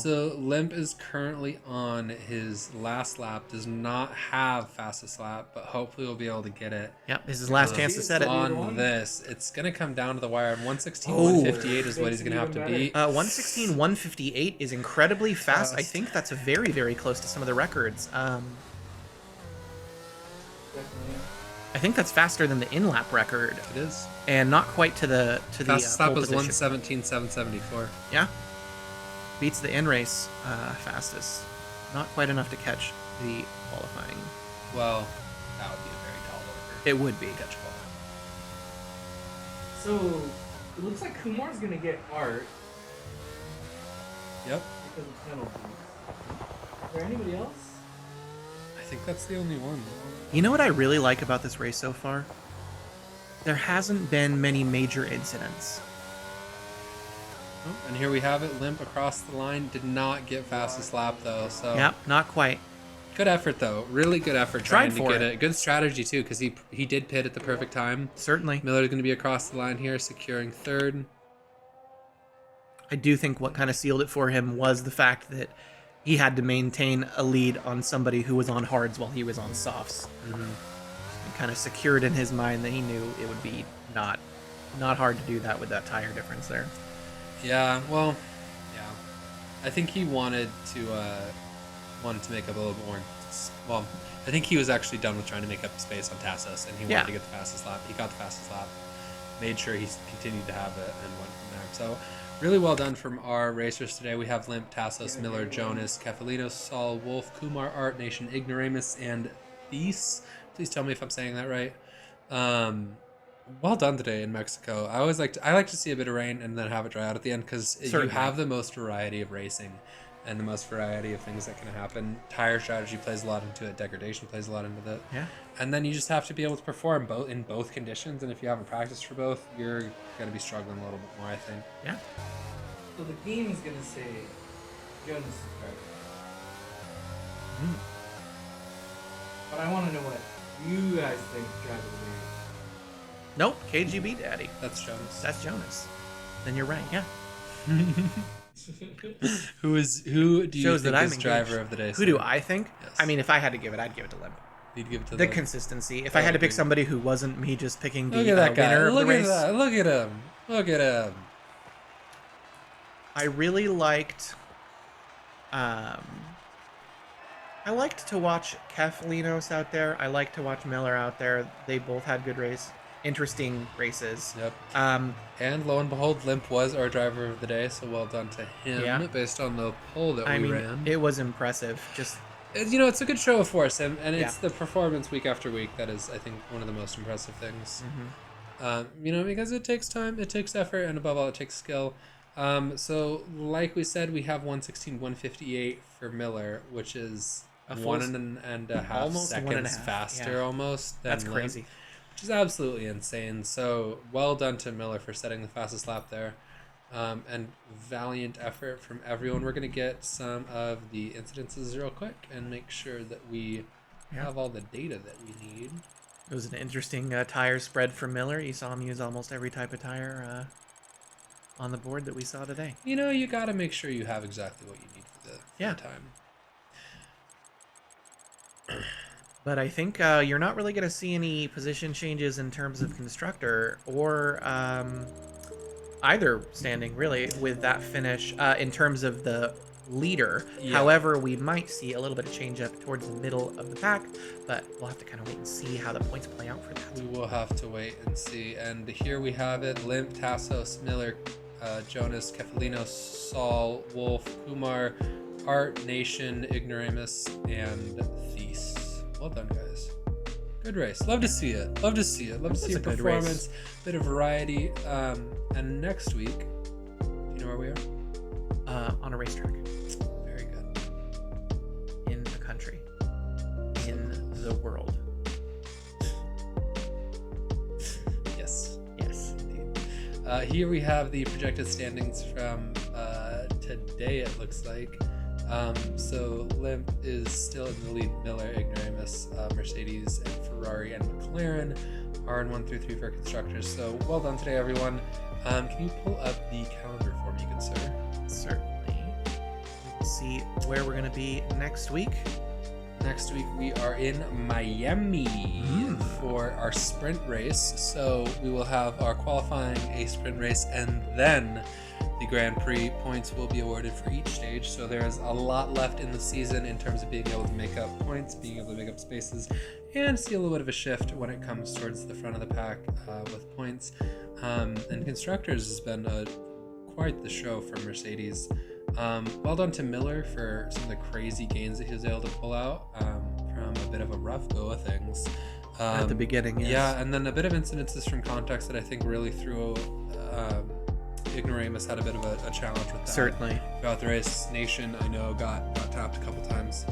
[SPEAKER 2] So Limp is currently on his last lap. Does not have fastest lap, but hopefully we'll be able to get it.
[SPEAKER 1] Yep, this is his last chance to set it.
[SPEAKER 2] On this, it's gonna come down to the wire. 116,
[SPEAKER 1] Oh.
[SPEAKER 2] 158 is what he's
[SPEAKER 3] Makes it
[SPEAKER 2] gonna have to
[SPEAKER 3] even
[SPEAKER 2] beat.
[SPEAKER 1] 116, 158 is incredibly fast. I
[SPEAKER 2] Fast.
[SPEAKER 1] think that's very, very close to some of the records.
[SPEAKER 3] Definitely.
[SPEAKER 1] I think that's faster than the in-lap record,
[SPEAKER 2] It is.
[SPEAKER 1] and not quite to the
[SPEAKER 2] Fastest
[SPEAKER 1] pole
[SPEAKER 2] lap was
[SPEAKER 1] position.
[SPEAKER 2] 117, 774.
[SPEAKER 1] Yeah, beats the in-race fastest. Not quite enough to catch the qualifying.
[SPEAKER 2] Well, that would be a very tall order.
[SPEAKER 1] It would be.
[SPEAKER 2] Catch qualifying.
[SPEAKER 3] So, it looks like Kumar's gonna get art
[SPEAKER 2] Yep.
[SPEAKER 3] because of penalties. Is there anybody else?
[SPEAKER 2] I think that's the only one.
[SPEAKER 1] You know what I really like about this race so far? There hasn't been many major incidents.
[SPEAKER 2] Oh, and here we have it. Limp across the line. Did not get fastest lap though. So
[SPEAKER 1] Yep, not quite.
[SPEAKER 2] good effort though. Really good effort
[SPEAKER 1] Tried
[SPEAKER 2] trying to
[SPEAKER 1] for
[SPEAKER 2] get
[SPEAKER 1] it.
[SPEAKER 2] it. Good strategy too, because he did pit at the perfect time.
[SPEAKER 1] Certainly.
[SPEAKER 2] Miller's going to be across the line here, securing third.
[SPEAKER 1] I do think what kind of sealed it for him was the fact that he had to maintain a lead on somebody who was on hards while he was on softs. It kind of secured in his mind that he knew it would be not hard to do that with that tire difference there.
[SPEAKER 2] Yeah, well, yeah. I think he wanted to make up a little bit more. Well, I think he was actually done with trying to make up space on Tassos, and he
[SPEAKER 1] Yeah.
[SPEAKER 2] wanted to get the fastest lap. He got the fastest lap, made sure he continued to have it, and went from there. So, really well done from our racers today. We have Limp, Tassos, Miller, Jonas, Kefalinos, Saul, Wolf, Kumar, Art, Nation, Ignoramus, and Thies. Please tell me if I'm saying that right. Well done today in Mexico. I like to see a bit of rain and then have it dry out at the end because you
[SPEAKER 1] Certainly.
[SPEAKER 2] have the most variety of racing and the most variety of things that can happen. Tire strategy plays a lot into it. Degradation plays a lot into it.
[SPEAKER 1] Yeah.
[SPEAKER 2] And then you just have to be able to perform in both conditions. And if you haven't practiced for both, you're going to be struggling a little bit more, I think.
[SPEAKER 1] Yeah.
[SPEAKER 3] So the game is gonna say Jonas is driver. But I want to know what you guys think driver will
[SPEAKER 1] Nope. KGB Daddy.
[SPEAKER 2] That's Jonas.
[SPEAKER 1] That's Jonas. Then you're right. Yeah.
[SPEAKER 2] Who do you
[SPEAKER 1] Shows
[SPEAKER 2] think
[SPEAKER 1] that I'm
[SPEAKER 2] is driver
[SPEAKER 1] engaged.
[SPEAKER 2] of the day?
[SPEAKER 1] Who do I think?
[SPEAKER 2] Yes.
[SPEAKER 1] I mean, if I had to give it, I'd give it to Limp.
[SPEAKER 2] You'd give it to
[SPEAKER 1] The consistency. If I
[SPEAKER 2] Oh,
[SPEAKER 1] had to pick
[SPEAKER 2] okay.
[SPEAKER 1] somebody who wasn't me just picking the
[SPEAKER 2] Look at that guy.
[SPEAKER 1] winner of
[SPEAKER 2] Look
[SPEAKER 1] the
[SPEAKER 2] at
[SPEAKER 1] race,
[SPEAKER 2] that. Look at him. Look at him.
[SPEAKER 1] I really liked. I liked to watch Kefalinos out there. I liked to watch Miller out there. They both had good interesting races.
[SPEAKER 2] Yep.
[SPEAKER 1] Um,
[SPEAKER 2] And lo and behold, Limp was our driver of the day, so well done to him
[SPEAKER 1] Yeah.
[SPEAKER 2] based on the poll that
[SPEAKER 1] I
[SPEAKER 2] we
[SPEAKER 1] mean,
[SPEAKER 2] ran.
[SPEAKER 1] it was impressive. Just
[SPEAKER 2] It's a good show of force, and it's
[SPEAKER 1] Yeah.
[SPEAKER 2] the performance week after week that is, I think, one of the most impressive things. Because it takes time, it takes effort, and above all, it takes skill. So, like we said, we have 116, 158 for Miller, which is
[SPEAKER 1] A full
[SPEAKER 2] one and a half
[SPEAKER 1] almost
[SPEAKER 2] seconds
[SPEAKER 1] 1.5,
[SPEAKER 2] faster,
[SPEAKER 1] yeah.
[SPEAKER 2] almost. Than
[SPEAKER 1] that's
[SPEAKER 2] Limp,
[SPEAKER 1] crazy.
[SPEAKER 2] which is absolutely insane. So, well done to Miller for setting the fastest lap there. And valiant effort from everyone. We're going to get some of the incidences real quick and make sure that we have all the data that we need.
[SPEAKER 1] It was an interesting tire spread for Miller. You saw him use almost every type of tire on the board that we saw today.
[SPEAKER 2] You got to make sure you have exactly what you need for the time.
[SPEAKER 1] But I think you're not really going to see any position changes in terms of constructor or either standing, really, with that finish in terms of the leader.
[SPEAKER 2] Yeah.
[SPEAKER 1] However, we might see a little bit of change up towards the middle of the pack, but we'll have to kind of wait and see how the points play out for that.
[SPEAKER 2] We will have to wait and see. And here we have it. Limp, Tassos, Miller, Jonas, Kefalinos, Saul, Wolf, Kumar, Art, Nation, Ignoramus, and Thies. Well done, guys. Good race. Love to see it. Love to see it. Love to see
[SPEAKER 1] It's
[SPEAKER 2] your
[SPEAKER 1] a good race.
[SPEAKER 2] performance. Bit of variety. And next week, do you know where we are?
[SPEAKER 1] On a racetrack,
[SPEAKER 2] Very good.
[SPEAKER 1] in the country, in the world.
[SPEAKER 2] Yes.
[SPEAKER 1] Yes.
[SPEAKER 2] Indeed. Here we have the projected standings from today, it looks like. So Limp is still in the lead. Miller, Ignoramus, Mercedes, and Ferrari, and McLaren are in 1 through 3 for constructors. So well done today, everyone. Can you pull up the calendar for me, good sir?
[SPEAKER 1] Certainly. We'll see where we're going to be next week.
[SPEAKER 2] Next week we are in Miami for our sprint race. So we will have our qualifying, a sprint race, and then the Grand Prix. Points will be awarded for each stage. So there's a lot left in the season in terms of being able to make up points, being able to make up spaces, and see a little bit of a shift when it comes towards the front of the pack with points. And constructors has been quite the show for Mercedes. Well done to Miller for some of the crazy gains that he was able to pull out from a bit of a rough go of things.
[SPEAKER 1] At the beginning, yes.
[SPEAKER 2] Yeah, and then a bit of incidences from context that I think really threw Ignoramus had a bit of a challenge with that.
[SPEAKER 1] Certainly.
[SPEAKER 2] Throughout the race. Nation, I know, got tapped a couple times.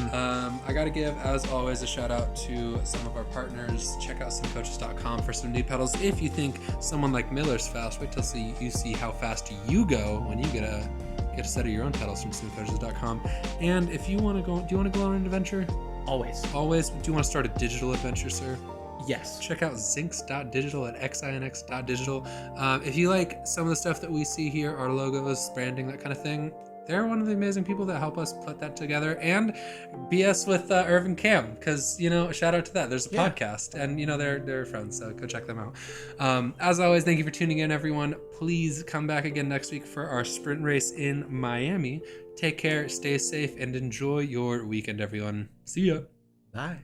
[SPEAKER 2] I got to give, as always, a shout out to some of our partners. Check out SimCoaches.com for some new pedals. If you think someone like Miller's fast, wait till you see how fast you go when you get a set of your own pedals from SimCoaches.com. And if you want to go, do you want to go on an adventure?
[SPEAKER 1] Always.
[SPEAKER 2] Always. Do you want to start a digital adventure, sir?
[SPEAKER 1] Yes.
[SPEAKER 2] Check out zinx.digital at xinx.digital. If you like some of the stuff that we see here, our logos, branding, that kind of thing, they're one of the amazing people that help us put that together. And BS with Irvin Cam, because, shout out to that. There's a podcast, and, they're friends, so go check them out. As always, thank you for tuning in, everyone. Please come back again next week for our sprint race in Miami. Take care, stay safe, and enjoy your weekend, everyone. See ya.
[SPEAKER 1] Bye.